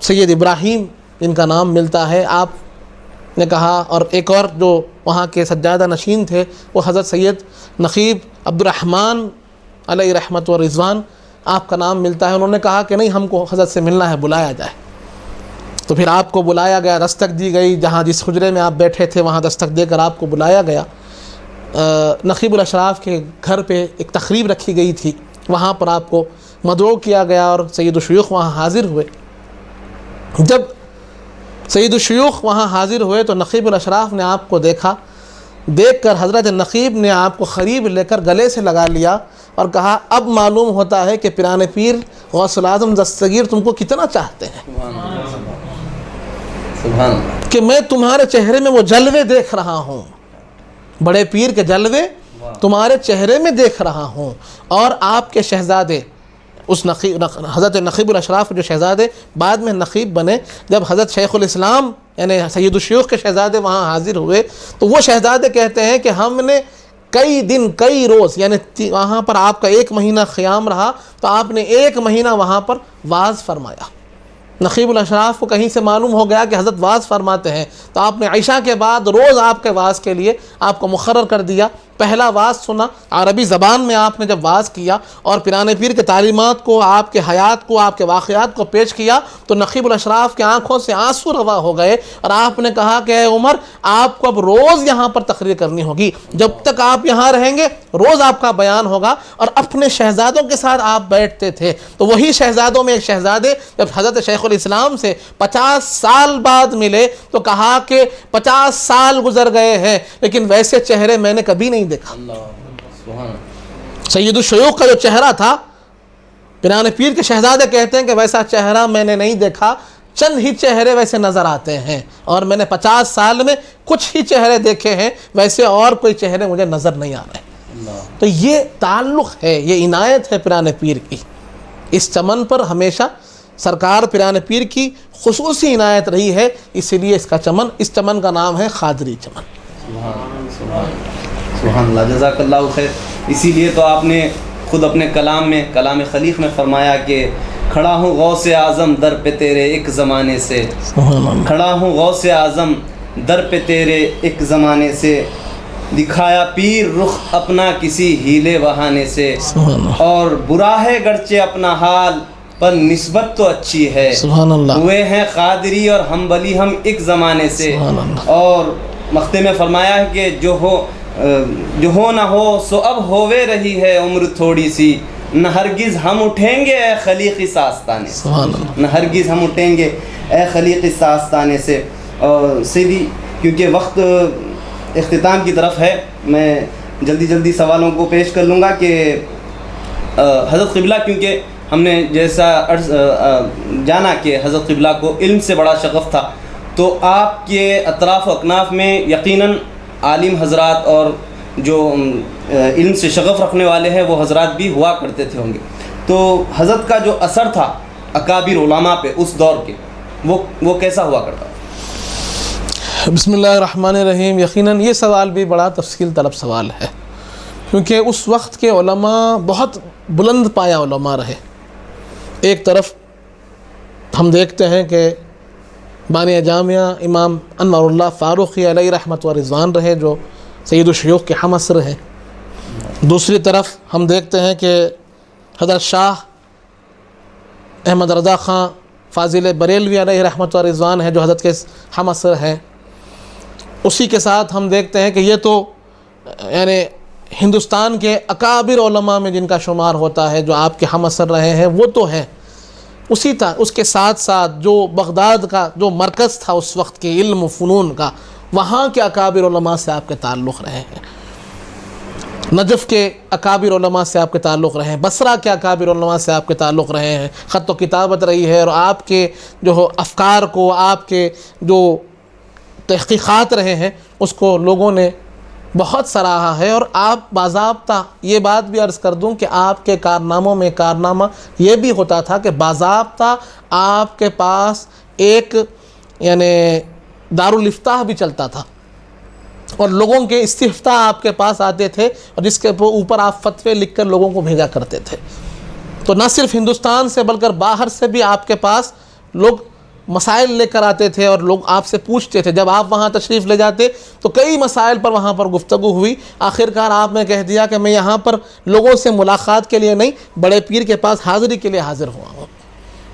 سید ابراہیم جن کا نام ملتا ہے، آپ نے کہا، اور ایک اور جو وہاں کے سجادہ نشین تھے وہ حضرت سید نقیب عبد الرحمن علیہ رحمت و رضوان، آپ کا نام ملتا ہے، انہوں نے کہا کہ نہیں، ہم کو حضرت سے ملنا ہے، بلایا جائے۔ تو پھر آپ کو بلایا گیا، دستک دی گئی، جہاں جس حجرے میں آپ بیٹھے تھے وہاں دستک دے کر آپ کو بلایا گیا۔ نقیب الاشراف کے گھر پہ ایک تقریب رکھی گئی تھی، وہاں پر آپ کو مدعو کیا گیا اور سید الشیوخ وہاں حاضر ہوئے۔ جب سید الشیوخ وہاں حاضر ہوئے تو نقیب الاشراف نے آپ کو دیکھا، دیکھ کر حضرت نقیب نے آپ کو قریب لے کر گلے سے لگا لیا اور کہا اب معلوم ہوتا ہے کہ پیران پیر غوث الاعظم دستگیر تم کو کتنا چاہتے ہیں، کہ میں تمہارے چہرے میں وہ جلوے دیکھ رہا ہوں، بڑے پیر کے جلوے تمہارے چہرے میں دیکھ رہا ہوں۔ اور آپ کے شہزادے اس حضرت نقیب الاشراف جو شہزادے بعد میں نقیب بنے، جب حضرت شیخ الاسلام یعنی سید الشیوخ کے شہزادے وہاں حاضر ہوئے تو وہ شہزادے کہتے ہیں کہ ہم نے کئی دن کئی روز یعنی وہاں پر آپ کا 1 مہینہ قیام رہا تو آپ نے 1 مہینہ وہاں پر واعظ فرمایا۔ نقیب الاشراف کو کہیں سے معلوم ہو گیا کہ حضرت واعظ فرماتے ہیں تو آپ نے عشاء کے بعد روز آپ کے واعظ کے لیے آپ کو مقرر کر دیا۔ پہلا واعظ سنا عربی زبان میں آپ نے جب واعظ کیا اور پیران پیر کے تعلیمات کو، آپ کے حیات کو، آپ کے واقعات کو پیش کیا تو نقیب الاشراف کی آنکھوں سے آنسو روا ہو گئے اور آپ نے کہا کہ اے عمر، آپ کو اب روز یہاں پر تقریر کرنی ہوگی، جب تک آپ یہاں رہیں گے روز آپ کا بیان ہوگا۔ اور اپنے شہزادوں کے ساتھ آپ بیٹھتے تھے تو وہی شہزادوں میں ایک شہزادے جب حضرت شیخ الاسلام سے 50 سال بعد ملے تو کہا کہ 50 سال گزر گئے ہیں لیکن ویسے چہرے میں نے کبھی نہیں دیکھا۔ سید الشیوخ کا جو چہرہ تھا، پیران پیر کے شہزادے کہتے ہیں کہ ویسا چہرہ میں نے نہیں دیکھا، چند ہی چہرے ویسے نظر آتے ہیں اور میں نے 50 سال میں کچھ ہی چہرے دیکھے ہیں، ویسے اور کوئی چہرے مجھے نظر نہیں آ رہے۔ تو یہ تعلق ہے، یہ عنایت ہے پیران پیر کی۔ اس چمن پر ہمیشہ سرکار پیران پیر کی خصوصی عنایت رہی ہے، اسی لیے اس چمن کا نام ہے قادری چمن۔ سبحان اللہ، جزاک اللہ خیر۔ اسی لیے تو آپ نے خود اپنے کلام میں، کلام خلیق میں فرمایا کہ کھڑا ہوں غوث اعظم در پہ تیرے ایک زمانے سے، کھڑا ہوں غوث اعظم در پہ تیرے ایک زمانے سے، دکھایا پیر رخ اپنا کسی ہیلے بہانے سے، اور برا ہے گرچہ اپنا حال پر نسبت تو اچھی ہے، ہوئے ہیں قادری اور حنبلی ہم ایک زمانے سے۔ اور مقطع میں فرمایا ہے کہ جو ہو نہ ہو سو اب ہووے رہی ہے عمر تھوڑی سی، نہ ہرگز ہم اٹھیں گے اے خلیق اس آستانے سے، نہ ہرگز ہم اٹھیں گے اے خلیق اس آستانے سے۔ اور سیدھی کیونکہ وقت اختتام کی طرف ہے، میں جلدی سوالوں کو پیش کر لوں گا کہ حضرت قبلہ، کیونکہ ہم نے جیسا جانا کہ حضرت قبلہ کو علم سے بڑا شغف تھا، تو آپ کے اطراف و اکناف میں یقیناً عالم حضرات اور جو علم سے شغف رکھنے والے ہیں وہ حضرات بھی ہوا کرتے تھے ہوں گے، تو حضرت کا جو اثر تھا اکابر علماء پہ اس دور کے وہ کیسا ہوا کرتا؟ بسم اللہ الرحمن الرحیم. یقیناً یہ سوال بھی بڑا تفصیل طلب سوال ہے، کیونکہ اس وقت کے علماء بہت بلند پایا علماء رہے. ایک طرف ہم دیکھتے ہیں کہ بانی جامعہ امام انور اللہ فاروقی علیہ رحمت و رضوان رہے، جو سید الشیوخ کے ہم عصر ہیں. دوسری طرف ہم دیکھتے ہیں کہ حضرت شاہ احمد رضا خان فاضل بریلوی علیہ رحمت و رضوان ہے، جو حضرت کے ہم عصر ہیں. اسی کے ساتھ ہم دیکھتے ہیں کہ یہ تو یعنی ہندوستان کے اکابر علماء میں جن کا شمار ہوتا ہے، جو آپ کے ہم عصر رہے ہیں وہ تو ہیں. اس کے ساتھ ساتھ جو بغداد کا جو مرکز تھا اس وقت کے علم و فنون کا، وہاں کے اکابر علماء سے آپ کے تعلق رہے ہیں. نجف کے اکابر علماء سے آپ کے تعلق رہے ہیں، بصرہ کے اکابر علماء سے آپ کے تعلق رہے ہیں. خط و کتابت رہی ہے، اور آپ کے جو افکار کو، آپ کے جو تحقیقات رہے ہیں، اس کو لوگوں نے بہت سراہا ہے. اور آپ باضابطہ یہ بات بھی عرض کر دوں کہ آپ کے کارناموں میں کارنامہ یہ بھی ہوتا تھا کہ باضابطہ آپ کے پاس ایک یعنی دارالافتاء بھی چلتا تھا، اور لوگوں کے استفتاء آپ کے پاس آتے تھے، اور جس کے اوپر آپ فتوے لکھ کر لوگوں کو بھیجا کرتے تھے. تو نہ صرف ہندوستان سے بلکہ باہر سے بھی آپ کے پاس لوگ مسائل لے کر آتے تھے، اور لوگ آپ سے پوچھتے تھے. جب آپ وہاں تشریف لے جاتے تو کئی مسائل پر وہاں پر گفتگو ہوئی. آخرکار آپ نے کہہ دیا کہ میں یہاں پر لوگوں سے ملاقات کے لیے نہیں، بڑے پیر کے پاس حاضری کے لیے حاضر ہوا ہوں.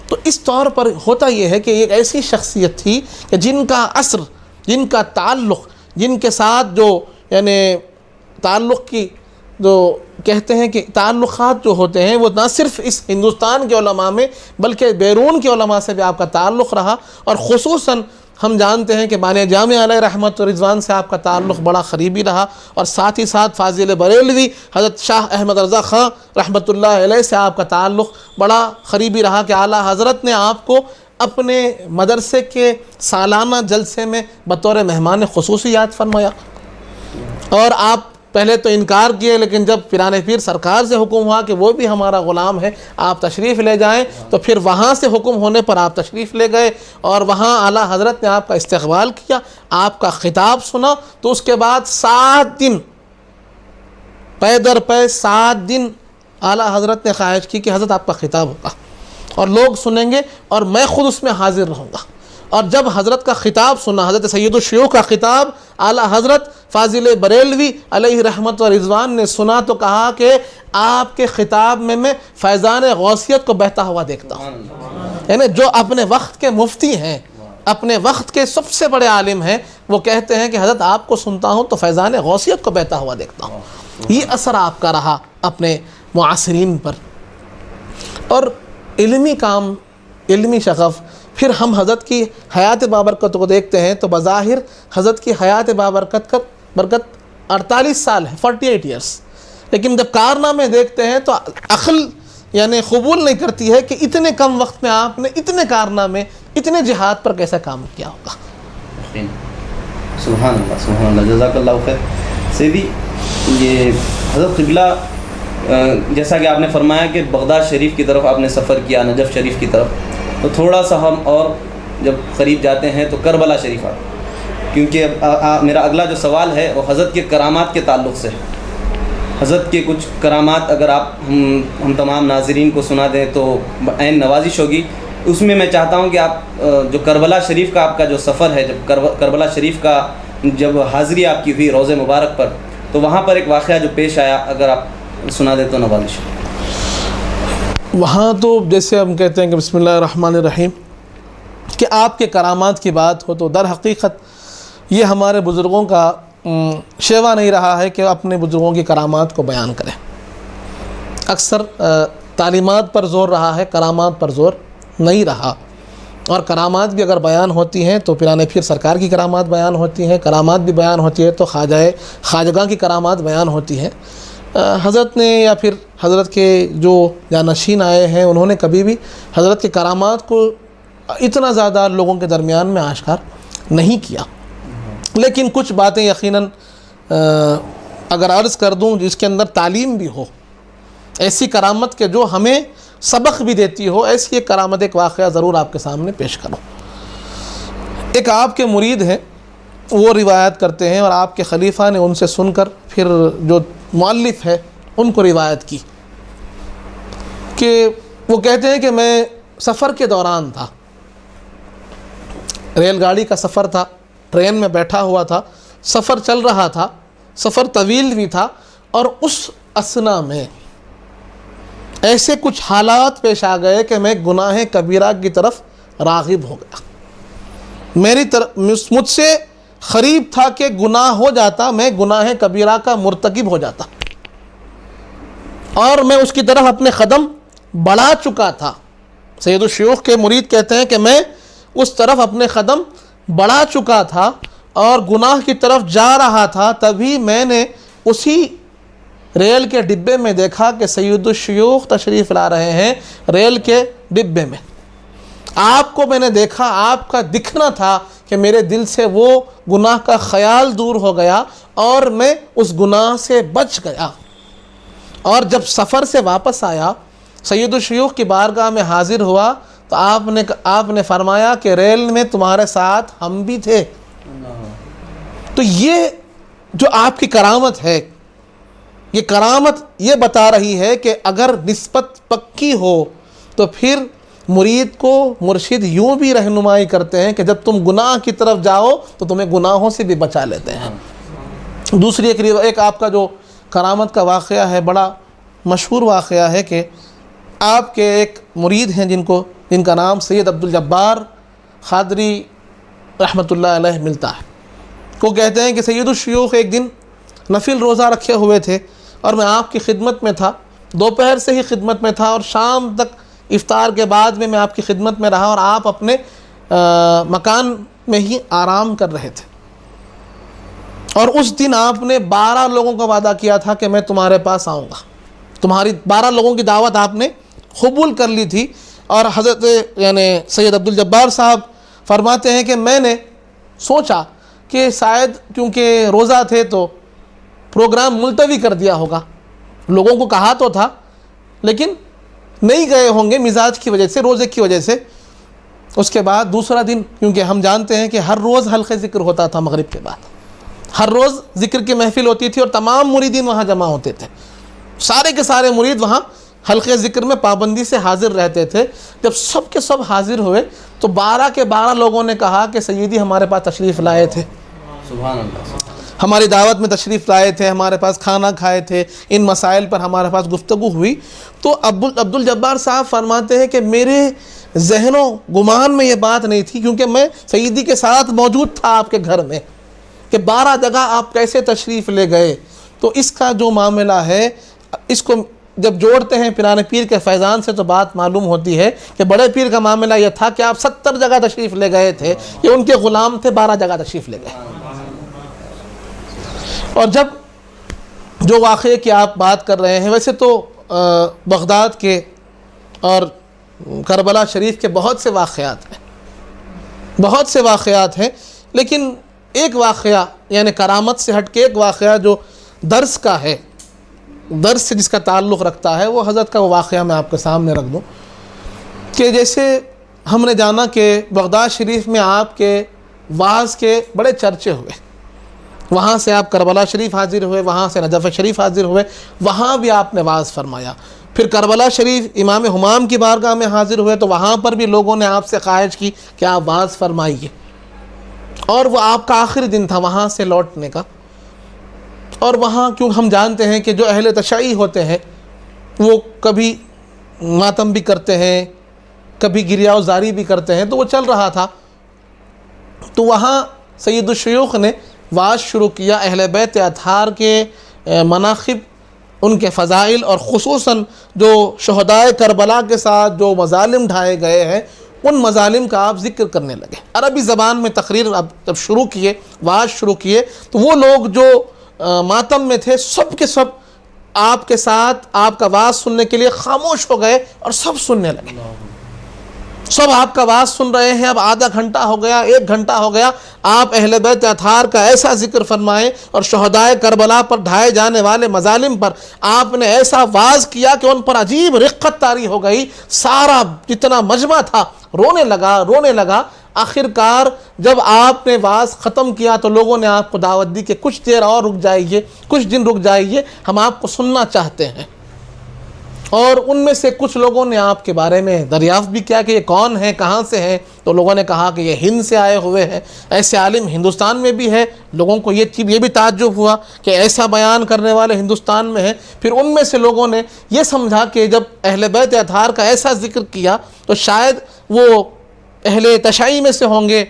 تو اس طور پر ہوتا یہ ہے کہ ایک ایسی شخصیت تھی کہ جن کا عصر، جن کا تعلق، جن کے ساتھ جو یعنی تعلق کی جو کہتے ہیں کہ تعلقات جو ہوتے ہیں، وہ نہ صرف اس ہندوستان کے علماء میں بلکہ بیرون کے علماء سے بھی آپ کا تعلق رہا. اور خصوصاً ہم جانتے ہیں کہ بانی جامعہ علیہ رحمت و رضوان سے آپ کا تعلق بڑا قریبی رہا، اور ساتھ ہی ساتھ فاضل بریلوی حضرت شاہ احمد رضا خان رحمت اللہ علیہ سے آپ کا تعلق بڑا قریبی رہا کہ اعلیٰ حضرت نے آپ کو اپنے مدرسے کے سالانہ جلسے میں بطور مہمان خصوصی یاد فرمایا. اور آپ پہلے تو انکار کیے، لیکن جب پیران پیر سرکار سے حکم ہوا کہ وہ بھی ہمارا غلام ہے، آپ تشریف لے جائیں، تو پھر وہاں سے حکم ہونے پر آپ تشریف لے گئے، اور وہاں اعلیٰ حضرت نے آپ کا استقبال کیا، آپ کا خطاب سنا. تو اس کے بعد 7 دن پے در پے 7 دن اعلیٰ حضرت نے خواہش کی کہ حضرت آپ کا خطاب ہوگا اور لوگ سنیں گے، اور میں خود اس میں حاضر رہوں گا. اور جب حضرت کا خطاب سنا، حضرت سید الشیوخ کا خطاب اعلیٰ حضرت فاضل بریلوی علیہ رحمت و رضوان نے سنا، تو کہا کہ آپ کے خطاب میں فیضان غوثیت کو بہتا ہوا دیکھتا ہوں. یعنی جو اپنے وقت کے مفتی ہیں، اپنے وقت کے سب سے بڑے عالم ہیں، وہ کہتے ہیں کہ حضرت آپ کو سنتا ہوں تو فیضان غوثیت کو بہتا ہوا دیکھتا ہوں. یہ اثر آپ کا رہا اپنے معاصرین پر. اور علمی کام، علمی شغف. پھر ہم حضرت کی حیات بابرکت کو دیکھتے ہیں تو بظاہر حضرت کی حیات بابرکت 48 سال ہے، 48 ایئرس. لیکن جب کارنامے دیکھتے ہیں تو عقل یعنی قبول نہیں کرتی ہے کہ اتنے کم وقت میں آپ نے اتنے کارنامے، اتنے جہاد پر کیسا کام کیا ہوگا. سبحان اللہ، سبحان اللہ، جزاک اللہ خیر. سیدی، یہ حضرت قبلہ جیسا کہ آپ نے فرمایا کہ بغداد شریف کی طرف آپ نے سفر کیا، نجف شریف کی طرف، تو تھوڑا سا ہم اور جب قریب جاتے ہیں تو کربلا شریف آتے، کیونکہ میرا اگلا جو سوال ہے وہ حضرت کے کرامات کے تعلق سے ہے. حضرت کے کچھ کرامات اگر آپ ہم تمام ناظرین کو سنا دیں تو عین نوازش ہوگی. اس میں میں چاہتا ہوں کہ آپ جو کربلا شریف کا آپ کا جو سفر ہے، جب کربلا شریف کا جب حاضری آپ کی ہوئی روضہ مبارک پر، تو وہاں پر ایک واقعہ جو پیش آیا، اگر آپ سنا دیں تو نوازش. وہاں تو جیسے ہم کہتے ہیں کہ بسم اللہ الرحمن الرحیم، کہ آپ کے کرامات کی بات ہو تو در حقیقت یہ ہمارے بزرگوں کا شیوا نہیں رہا ہے کہ اپنے بزرگوں کی کرامات کو بیان کریں. اکثر تعلیمات پر زور رہا ہے، کرامات پر زور نہیں رہا. اور کرامات بھی اگر بیان ہوتی ہیں تو پیران پیر سرکار کی کرامات بیان ہوتی ہیں، کرامات بھی بیان ہوتی ہے تو خواجگاہ کی کرامات بیان ہوتی ہیں. حضرت نے یا پھر حضرت کے جو جانشین آئے ہیں، انہوں نے کبھی بھی حضرت کے کرامات کو اتنا زیادہ لوگوں کے درمیان میں آشکار نہیں کیا. لیکن کچھ باتیں یقیناً اگر عرض کر دوں جس کے اندر تعلیم بھی ہو، ایسی کرامت کے جو ہمیں سبق بھی دیتی ہو، ایسی ایک کرامت، ایک واقعہ ضرور آپ کے سامنے پیش کروں. ایک آپ کے مرید ہیں وہ روایت کرتے ہیں اور آپ کے خلیفہ نے ان سے سن کر پھر جو مؤلف ہے ان کو روایت کی کہ وہ کہتے ہیں کہ میں سفر کے دوران تھا، ریل گاڑی کا سفر تھا، ٹرین میں بیٹھا ہوا تھا، سفر چل رہا تھا، سفر طویل بھی تھا، اور اس اثنا میں ایسے کچھ حالات پیش آ گئے کہ میں گناہ کبیرہ کی طرف راغب ہو گیا. مجھ سے قریب تھا کہ گناہ ہو جاتا، میں گناہ کبیرہ کا مرتکب ہو جاتا، اور میں اس کی طرف اپنے قدم بڑھا چکا تھا. سید الشیوخ کے مرید کہتے ہیں کہ میں اس طرف اپنے قدم بڑھا چکا تھا اور گناہ کی طرف جا رہا تھا. تبھی میں نے اسی ریل کے ڈبے میں دیکھا کہ سید الشیوخ تشریف لا رہے ہیں ریل کے ڈبے میں. آپ کو میں نے دیکھا، آپ کا دکھنا تھا کہ میرے دل سے وہ گناہ کا خیال دور ہو گیا اور میں اس گناہ سے بچ گیا. اور جب سفر سے واپس آیا، سید الشیوخ کی بارگاہ میں حاضر ہوا تو آپ نے فرمایا کہ ریل میں تمہارے ساتھ ہم بھی تھے. تو یہ جو آپ کی کرامت ہے، یہ کرامت یہ بتا رہی ہے کہ اگر نسبت پکی ہو تو پھر مرید کو مرشد یوں بھی رہنمائی کرتے ہیں کہ جب تم گناہ کی طرف جاؤ تو تمہیں گناہوں سے بھی بچا لیتے ہیں. دوسری ایک آپ کا جو کرامت کا واقعہ ہے، بڑا مشہور واقعہ ہے کہ آپ کے ایک مرید ہیں جن کا نام سید عبدالجبار قادری رحمۃ اللہ علیہ ملتا ہے. وہ کہتے ہیں کہ سید الشیوخ ایک دن نفل روزہ رکھے ہوئے تھے اور میں آپ کی خدمت میں تھا. دوپہر سے ہی خدمت میں تھا اور شام تک افطار کے بعد میں آپ کی خدمت میں رہا، اور آپ اپنے مکان میں ہی آرام کر رہے تھے. اور اس دن آپ نے 12 لوگوں کا وعدہ کیا تھا کہ میں تمہارے پاس آؤں گا. تمہاری 12 لوگوں کی دعوت آپ نے قبول کر لی تھی. اور حضرت سید عبدالجبار صاحب فرماتے ہیں کہ میں نے سوچا کہ شاید کیونکہ روزہ تھے تو پروگرام ملتوی کر دیا ہوگا. لوگوں کو کہا تو تھا لیکن نہیں گئے ہوں گے مزاج کی وجہ سے، روزے کی وجہ سے. اس کے بعد دوسرا دن، کیونکہ ہم جانتے ہیں کہ ہر روز حلقہ ذکر ہوتا تھا مغرب کے بعد، ہر روز ذکر کی محفل ہوتی تھی اور تمام مریدین وہاں جمع ہوتے تھے. سارے کے سارے مرید وہاں حلقہ ذکر میں پابندی سے حاضر رہتے تھے. جب سب کے سب حاضر ہوئے تو 12 کے 12 لوگوں نے کہا کہ سیدی ہمارے پاس تشریف لائے تھے، سبحان اللہ، ہماری دعوت میں تشریف لائے تھے، ہمارے پاس کھانا کھائے تھے، ان مسائل پر ہمارے پاس گفتگو ہوئی. تو عبدالجبار صاحب فرماتے ہیں کہ میرے ذہن و گمان میں یہ بات نہیں تھی، کیونکہ میں سیدی کے ساتھ موجود تھا آپ کے گھر میں، کہ 12 جگہ آپ کیسے تشریف لے گئے. تو اس کا جو معاملہ ہے، اس کو جب جوڑتے ہیں پیران پیر کے فیضان سے تو بات معلوم ہوتی ہے کہ بڑے پیر کا معاملہ یہ تھا کہ آپ 70 جگہ تشریف لے گئے تھے، یہ ان کے غلام تھے، 12 جگہ تشریف لے گئے. اور جب جو واقعے کی آپ بات کر رہے ہیں، ویسے تو بغداد کے اور کربلا شریف کے بہت سے واقعات ہیں، لیکن ایک واقعہ یعنی کرامت سے ہٹ کے ایک واقعہ جو درس کا ہے، درس سے جس کا تعلق رکھتا ہے، وہ حضرت کا وہ واقعہ میں آپ کے سامنے رکھ دوں. کہ جیسے ہم نے جانا کہ بغداد شریف میں آپ کے واعظ کے بڑے چرچے ہوئے، وہاں سے آپ کربلا شریف حاضر ہوئے، وہاں سے نجف شریف حاضر ہوئے، وہاں بھی آپ نے واعظ فرمایا. پھر کربلا شریف امام حمام کی بارگاہ میں حاضر ہوئے تو وہاں پر بھی لوگوں نے آپ سے خواہش کی کہ آپ واعظ فرمائیے، اور وہ آپ کا آخری دن تھا وہاں سے لوٹنے کا. اور وہاں کیوں ہم جانتے ہیں کہ جو اہل تشیع ہوتے ہیں وہ کبھی ماتم بھی کرتے ہیں، کبھی گریہ و زاری بھی کرتے ہیں، تو وہ چل رہا تھا. تو وہاں سید الشیوخ نے واعظ شروع کیا اہل بیت اطہار کے مناقب، ان کے فضائل، اور خصوصاً جو شہدائے کربلا کے ساتھ جو مظالم ڈھائے گئے ہیں ان مظالم کا آپ ذکر کرنے لگے. عربی زبان میں تقریر اب جب شروع کیے، واعظ شروع کیے، تو وہ لوگ جو ماتم میں تھے سب کے سب آپ کے ساتھ آپ کا واعظ سننے کے لیے خاموش ہو گئے اور سب سننے لگے. سب آپ کا واز سن رہے ہیں، اب آدھا گھنٹہ ہو گیا، 1 گھنٹہ ہو گیا، آپ اہل بیت اطہار کا ایسا ذکر فرمائیں اور شہدائے کربلا پر ڈھائے جانے والے مظالم پر آپ نے ایسا واز کیا کہ ان پر عجیب رقت طاری ہو گئی، سارا جتنا مجمع تھا رونے لگا۔ آخر کار جب آپ نے واز ختم کیا تو لوگوں نے آپ کو دعوت دی کہ کچھ دیر اور رک جائیے، کچھ دن رک جائیے، ہم آپ کو سننا چاہتے ہیں۔ اور ان میں سے کچھ لوگوں نے آپ کے بارے میں دریافت بھی کیا کہ یہ کون ہیں، کہاں سے ہیں، تو لوگوں نے کہا کہ یہ ہند سے آئے ہوئے ہیں۔ ایسے عالم ہندوستان میں بھی ہے، لوگوں کو یہ بھی تعجب ہوا کہ ایسا بیان کرنے والے ہندوستان میں ہیں۔ پھر ان میں سے لوگوں نے یہ سمجھا کہ جب اہل بیت اطہار کا ایسا ذکر کیا تو شاید وہ اہل تشیع میں سے ہوں گے،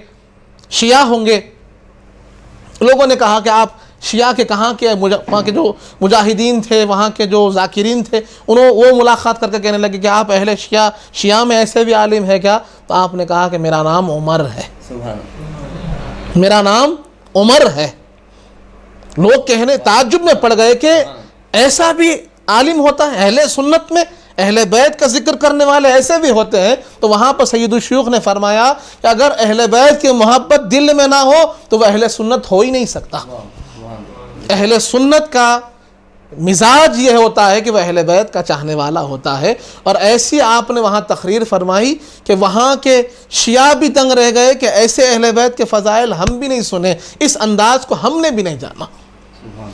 شیعہ ہوں گے۔ لوگوں نے کہا کہ آپ شیعہ کے کہاں کے، وہاں کے جو مجاہدین تھے، وہاں کے جو ذاکرین تھے، وہ ملاقات کر کے کہنے لگے کہ آپ اہل شیعہ میں ایسے بھی عالم ہے کیا؟ تو آپ نے کہا کہ میرا نام عمر ہے، میرا نام عمر ہے۔ لوگ کہنے تعجب میں پڑ گئے کہ ایسا بھی عالم ہوتا ہے، اہل سنت میں اہل بیت کا ذکر کرنے والے ایسے بھی ہوتے ہیں۔ تو وہاں پر سید الشیوخ نے فرمایا کہ اگر اہل بیت کی محبت دل میں نہ ہو تو وہ اہل سنت ہو ہی نہیں سکتا۔ اہل سنت کا مزاج یہ ہوتا ہے کہ وہ اہل بیت کا چاہنے والا ہوتا ہے، اور ایسی آپ نے وہاں تقریر فرمائی کہ وہاں کے شیعہ بھی دنگ رہ گئے کہ ایسے اہل بیت کے فضائل ہم بھی نہیں سنے، اس انداز کو ہم نے بھی نہیں جانا۔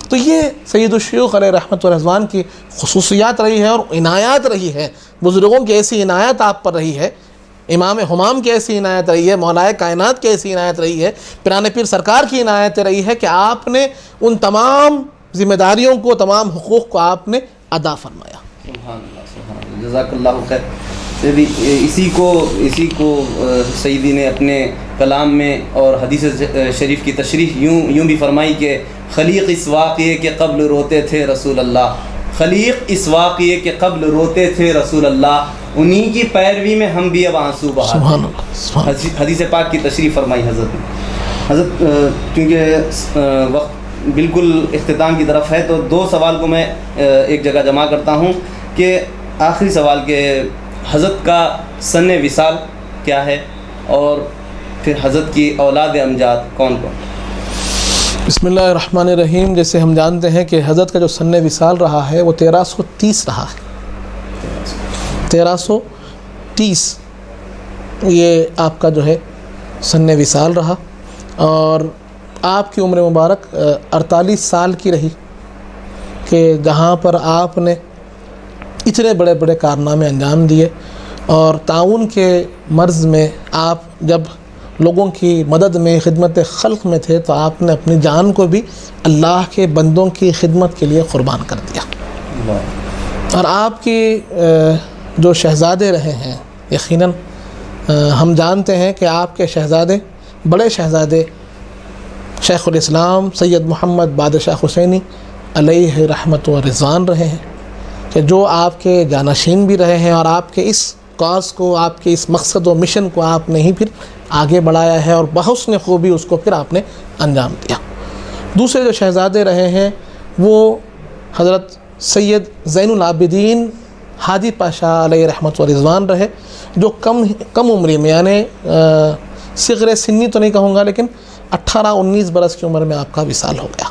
تو یہ سید الشیوخ علیہ رحمت و رضوان کی خصوصیات رہی ہے اور عنایات رہی ہے، بزرگوں کی ایسی عنایت آپ پر رہی ہے، امام حمام کی ایسی عنایت رہی ہے، مولا کائنات کی ایسی عنایت رہی ہے، پیران پیر سرکار کی عنایت رہی ہے کہ آپ نے ان تمام ذمہ داریوں کو، تمام حقوق کو آپ نے ادا فرمایا۔ سبحان اللہ، جزاک اللہ خیر۔ اسی کو سیدی نے اپنے کلام میں اور حدیث شریف کی تشریح یوں بھی فرمائی کہ خلیق اس واقعے کے قبل روتے تھے رسول اللہ، خلیق اس واقعے کے قبل روتے تھے رسول اللہ، انہی کی پیروی میں ہم بھی اب آنسو بہاتے ہیں۔ حدیث پاک کی تشریح فرمائی حضرت کیونکہ وقت بالکل اختتام کی طرف ہے تو 2 سوال کو میں ایک جگہ جمع کرتا ہوں کہ آخری سوال کہ حضرت کا سن وصال کیا ہے، اور پھر حضرت کی اولاد امجاد کون کون؟ بسم اللہ الرحمن الرحیم۔ جیسے ہم جانتے ہیں کہ حضرت کا جو سن وصال رہا ہے وہ 1330 رہا ہے، 1330 یہ آپ کا جو ہے سن وصال رہا، اور آپ کی عمر مبارک 48 سال کی رہی کہ جہاں پر آپ نے اتنے بڑے بڑے کارنامے انجام دیے، اور تعاون کے مرض میں آپ جب لوگوں کی مدد میں، خدمت خلق میں تھے تو آپ نے اپنی جان کو بھی اللہ کے بندوں کی خدمت کے لیے قربان کر دیا۔ اور آپ کی جو شہزادے رہے ہیں، یقیناً ہم جانتے ہیں کہ آپ کے شہزادے، بڑے شہزادے شیخ الاسلام سید محمد بادشاہ حسینی علیہ رحمت و رضوان رہے ہیں، کہ جو آپ کے جانشین بھی رہے ہیں، اور آپ کے اس کاز کو، آپ کے اس مقصد و مشن کو آپ نے ہی پھر آگے بڑھایا ہے، اور بحسن خوبی اس کو پھر آپ نے انجام دیا۔ دوسرے جو شہزادے رہے ہیں وہ حضرت سید زین العابدین حاجی پاشا علیہ رحمت و رضوان رہے، جو کم عمری میں، یعنی صغر سنی تو نہیں کہوں گا، لیکن 18-19 برس کی عمر میں آپ کا وصال ہو گیا۔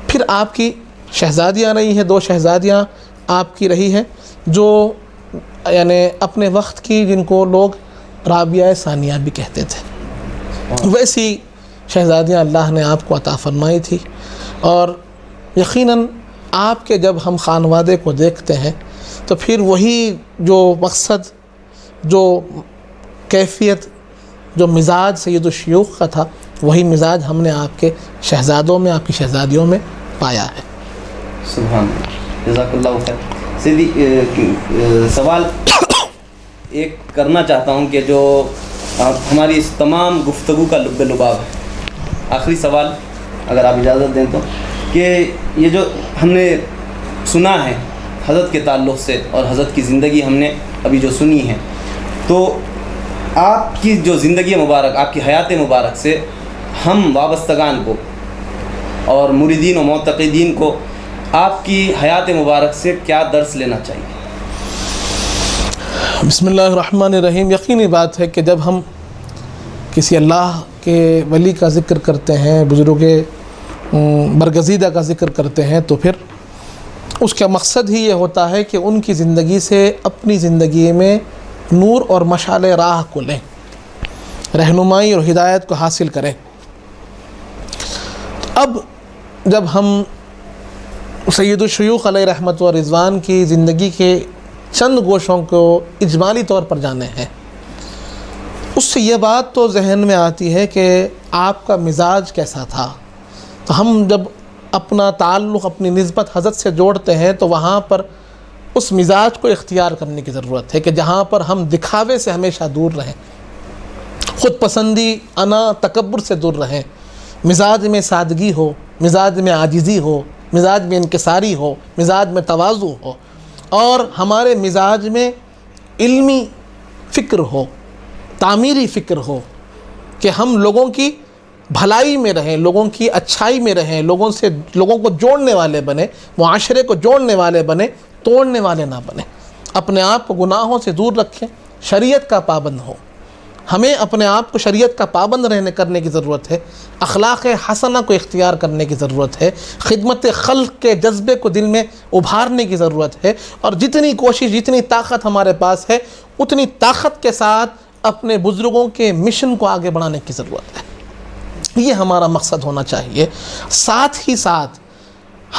پھر آپ کی شہزادیاں رہی ہیں، 2 شہزادیاں آپ کی رہی ہیں جو یعنی اپنے وقت کی، جن کو لوگ رابعہ ثانیہ بھی کہتے تھے، ویسی شہزادیاں اللہ نے آپ کو عطا فرمائی تھی۔ اور یقیناً آپ کے جب ہم خانوادے کو دیکھتے ہیں تو پھر وہی جو مقصد، جو کیفیت، جو مزاج سید الشیوخ کا تھا، وہی مزاج ہم نے آپ کے شہزادوں میں، آپ کی شہزادیوں میں پایا ہے۔ سبحان اللہ، جزاک اللہ خیر۔ سیدی سوال ایک کرنا چاہتا ہوں کہ جو ہماری اس تمام گفتگو کا لب لباب ہے، آخری سوال اگر آپ اجازت دیں تو، کہ یہ جو ہم نے سنا ہے حضرت کے تعلق سے اور حضرت کی زندگی ہم نے ابھی جو سنی ہے، تو آپ کی جو زندگی مبارک، آپ کی حیات مبارک سے ہم وابستگان کو اور مریدین و معتقدین کو آپ کی حیات مبارک سے کیا درس لینا چاہیے؟ بسم اللہ الرحمن الرحیم۔ یقینی بات ہے کہ جب ہم کسی اللہ کے ولی کا ذکر کرتے ہیں، بزرگ برگزیدہ کا ذکر کرتے ہیں، تو پھر اس کا مقصد ہی یہ ہوتا ہے کہ ان کی زندگی سے اپنی زندگی میں نور اور مشعل راہ کو لیں، رہنمائی اور ہدایت کو حاصل کریں۔ اب جب ہم سید الشیوخ علیہ رحمت و رضوان کی زندگی کے چند گوشوں کو اجمالی طور پر جانے ہیں، اس سے یہ بات تو ذہن میں آتی ہے کہ آپ کا مزاج کیسا تھا۔ تو ہم جب اپنا تعلق، اپنی نسبت حضرت سے جوڑتے ہیں تو وہاں پر اس مزاج کو اختیار کرنے کی ضرورت ہے کہ جہاں پر ہم دکھاوے سے ہمیشہ دور رہیں، خود پسندی، انا، تکبر سے دور رہیں، مزاج میں سادگی ہو، مزاج میں عاجزی ہو، مزاج میں انکساری ہو، مزاج میں تواضع ہو، اور ہمارے مزاج میں علمی فکر ہو، تعمیری فکر ہو کہ ہم لوگوں کی بھلائی میں رہیں، لوگوں کی اچھائی میں رہیں، لوگوں کو جوڑنے والے بنیں، معاشرے کو جوڑنے والے بنیں، توڑنے والے نہ بنیں، اپنے آپ کو گناہوں سے دور رکھیں، شریعت کا پابند ہو۔ ہمیں اپنے آپ کو شریعت کا پابند کرنے کی ضرورت ہے، اخلاق حسنہ کو اختیار کرنے کی ضرورت ہے، خدمت خلق کے جذبے کو دل میں ابھارنے کی ضرورت ہے، اور جتنی کوشش، جتنی طاقت ہمارے پاس ہے، اتنی طاقت کے ساتھ اپنے بزرگوں کے مشن کو آگے بڑھانے کی ضرورت ہے۔ یہ ہمارا مقصد ہونا چاہیے۔ ساتھ ہی ساتھ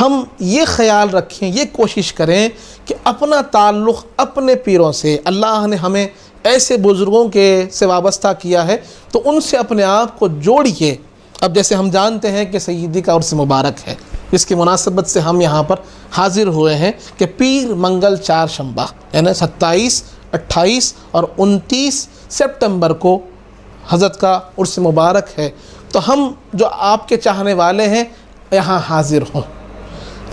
ہم یہ خیال رکھیں، یہ کوشش کریں کہ اپنا تعلق اپنے پیروں سے، اللہ نے ہمیں ایسے بزرگوں کے سے وابستہ کیا ہے تو ان سے اپنے آپ کو جوڑیے۔ اب جیسے ہم جانتے ہیں کہ سیدی کا عرس مبارک ہے، جس کی مناسبت سے ہم یہاں پر حاضر ہوئے ہیں کہ پیر منگل 4 شنبہ یعنی 27، 28 اور 29 سپٹمبر کو حضرت کا عرس مبارک ہے۔ تو ہم جو آپ کے چاہنے والے ہیں یہاں حاضر ہوں،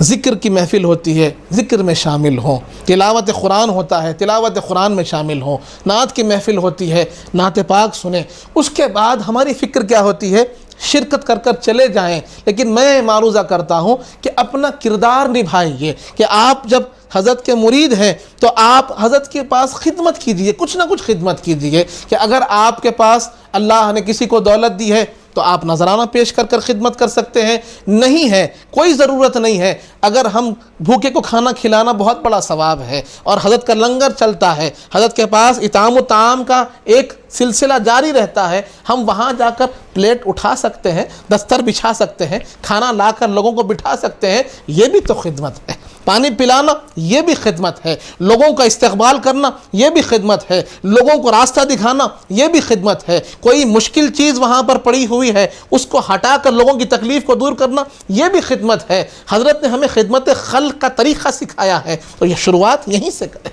ذکر کی محفل ہوتی ہے، ذکر میں شامل ہوں، تلاوت قرآن ہوتا ہے، تلاوت قرآن میں شامل ہوں، نعت کی محفل ہوتی ہے، نعت پاک سنیں۔ اس کے بعد ہماری فکر کیا ہوتی ہے؟ شرکت کر کر چلے جائیں، لیکن میں معروضہ کرتا ہوں کہ اپنا کردار نبھائیے کہ آپ جب حضرت کے مرید ہیں تو آپ حضرت کے پاس خدمت کیجئے، کچھ نہ کچھ خدمت کیجئے۔ کہ اگر آپ کے پاس اللہ نے کسی کو دولت دی ہے تو آپ نذرانہ پیش کر کر خدمت کر سکتے ہیں، نہیں ہے کوئی ضرورت نہیں ہے۔ اگر ہم بھوکے کو کھانا کھلانا بہت بڑا ثواب ہے، اور حضرت کا لنگر چلتا ہے، حضرت کے پاس اطعام و طعام کا ایک سلسلہ جاری رہتا ہے، ہم وہاں جا کر پلیٹ اٹھا سکتے ہیں، دستر بچھا سکتے ہیں، کھانا لا کر لوگوں کو بٹھا سکتے ہیں، یہ بھی تو خدمت ہے۔ پانی پلانا یہ بھی خدمت ہے، لوگوں کا استقبال کرنا یہ بھی خدمت ہے، لوگوں کو راستہ دکھانا یہ بھی خدمت ہے، کوئی مشکل چیز وہاں پر پڑی ہوئی ہے اس کو ہٹا کر لوگوں کی تکلیف کو دور کرنا یہ بھی خدمت ہے۔ حضرت نے ہمیں خدمت خلق کا طریقہ سکھایا ہے، تو یہ شروعات یہیں سے کریں۔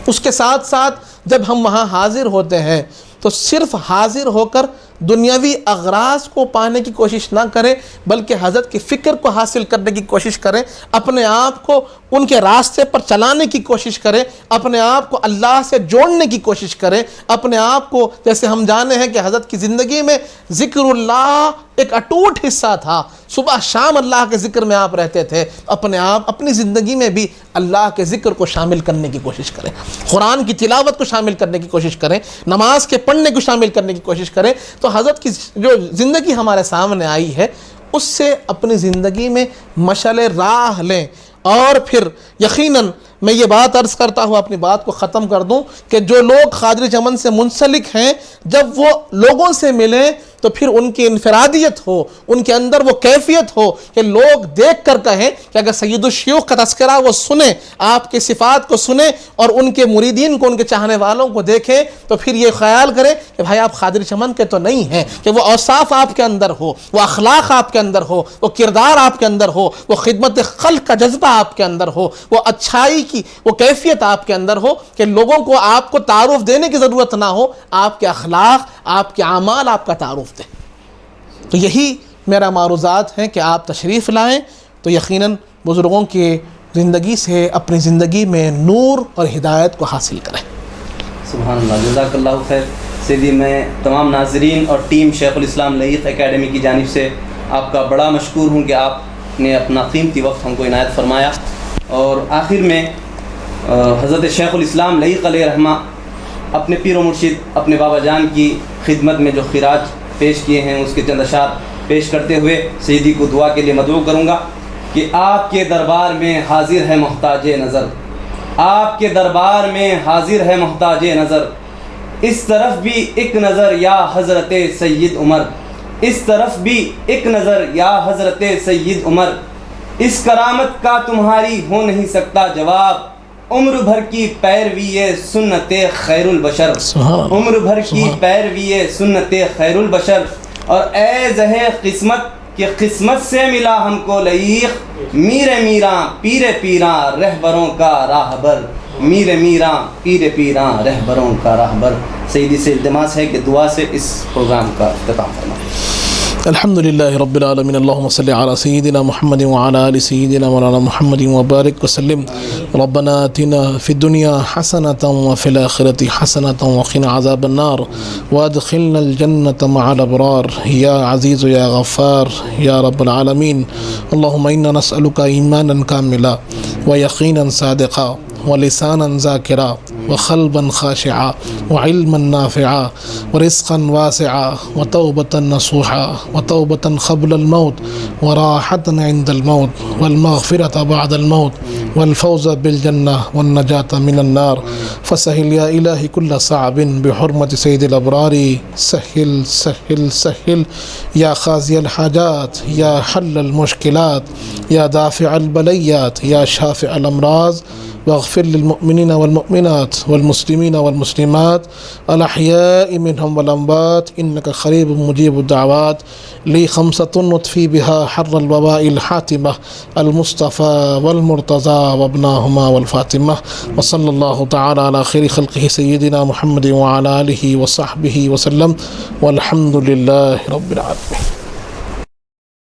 اس کے ساتھ ساتھ جب ہم وہاں حاضر ہوتے ہیں تو صرف حاضر ہو کر دنیاوی اغراض کو پانے کی کوشش نہ کریں، بلکہ حضرت کی فکر کو حاصل کرنے کی کوشش کریں، اپنے آپ کو ان کے راستے پر چلانے کی کوشش کریں، اپنے آپ کو اللہ سے جوڑنے کی کوشش کریں، اپنے آپ کو، جیسے ہم جانے ہیں کہ حضرت کی زندگی میں ذکر اللہ ایک اٹوٹ حصہ تھا، صبح شام اللہ کے ذکر میں آپ رہتے تھے، اپنے آپ اپنی زندگی میں بھی اللہ کے ذکر کو شامل کرنے کی کوشش کریں، قرآن کی تلاوت کو شامل کرنے کی کوشش کریں، نماز کے پڑھنے کو شامل کرنے کی کوشش کریں۔ تو حضرت کی جو زندگی ہمارے سامنے آئی ہے اس سے اپنی زندگی میں مشعل راہ لیں، اور پھر یقیناً میں یہ بات عرض کرتا ہوں، اپنی بات کو ختم کر دوں کہ جو لوگ قادری چمن سے منسلک ہیں، جب وہ لوگوں سے ملیں تو پھر ان کی انفرادیت ہو، ان کے اندر وہ کیفیت ہو کہ لوگ دیکھ کر کہیں کہ اگر سید الشیوخ کا تذکرہ وہ سنیں، آپ کی صفات کو سنیں اور ان کے مریدین کو، ان کے چاہنے والوں کو دیکھیں، تو پھر یہ خیال کریں کہ بھائی آپ قادری چمن کے تو نہیں ہیں، کہ وہ اوصاف آپ کے اندر ہو، وہ اخلاق آپ کے اندر ہو، وہ کردار آپ کے اندر ہو، وہ خدمت خلق کا جذبہ آپ کے اندر ہو، وہ اچھائی کی وہ کیفیت آپ کے اندر ہو کہ لوگوں کو آپ کو تعارف دینے کی ضرورت نہ ہو، آپ کے اخلاق، آپ کے اعمال آپ کا تعارف دیں۔ تو یہی میرا معروضات ہیں کہ آپ تشریف لائیں تو یقیناً بزرگوں کی زندگی سے اپنی زندگی میں نور اور ہدایت کو حاصل کریں۔ سبحان اللہ، جزاک اللہ خیر سیدی۔ میں تمام ناظرین اور ٹیم شیخ الاسلام لعیق اکیڈمی کی جانب سے آپ کا بڑا مشکور ہوں کہ آپ نے اپنا قیمتی وقت ہم کو عنایت فرمایا۔ اور آخر میں حضرت شیخ الاسلام لعیق علیہ رحمہ اپنے پیر و مرشد اپنے بابا جان کی خدمت میں جو خراج پیش کیے ہیں اس کے چند اشعار پیش کرتے ہوئے سیدی کو دعا کے لیے مدعو کروں گا کہ آپ کے دربار میں حاضر ہے محتاج نظر، آپ کے دربار میں حاضر ہے محتاج نظر، اس طرف بھی ایک نظر یا حضرت سید عمر، اس طرف بھی ایک نظر یا حضرت سید عمر، اس کرامت کا تمہاری ہو نہیں سکتا جواب، عمر بھر کی پیروی سنت خیر البشر، عمر بھر کی پیروی سنت خیر البشر، اور اے زہے قسمت کہ قسمت سے ملا ہم کو لعیق، میر میراں پیر پیراں رہبروں کا راہبر، میر میراں پیر پیراں رہبروں کا راہبر۔ سیدی سے التماس ہے کہ دعا سے اس پروگرام کا اختتام فرمائیں۔ الحمد لله رب العالمين، اللهم صل على سيدنا محمد وعلى آل سيدنا مولانا محمد وبارك وسلم. ربنا آتنا في الدنيا حسنة وفي الآخرة حسنة وقنا عذاب النار وادخلنا الجنة مع الأبرار يا عزيز يا غفار يا رب العالمين. اللهم إنا نسألك إيمانا كاملا ويقينا صادقا ولسانا ذاكرا وقلبا خاشعا وعلما نافعا ورزقا واسعا وتوبة نصوحا وتوبة قبل الموت وراحة عند الموت والمغفرة بعد الموت والفوز بالجنة والنجاة من النار. فسهل يا إلهي كل صعب بحرمة سيد الأبرار، سهل سهل سهل يا خازي الحاجات يا حل المشكلات يا دافع البليات يا شافع الأمراض، واغفر للمؤمنين والمؤمنات والمسلمين والمسلمات الأحياء منهم والأموات إنك قريب مجيب الدعوات. لي 5 نطفي بها حر الوباء الحاتمة، المصطفى والمرتضى وابناهما والفاطمة. وصلى الله تعالى على خير خلقه سيدنا محمد وعلى آله وصحبه وسلم، والحمد لله رب العالمين.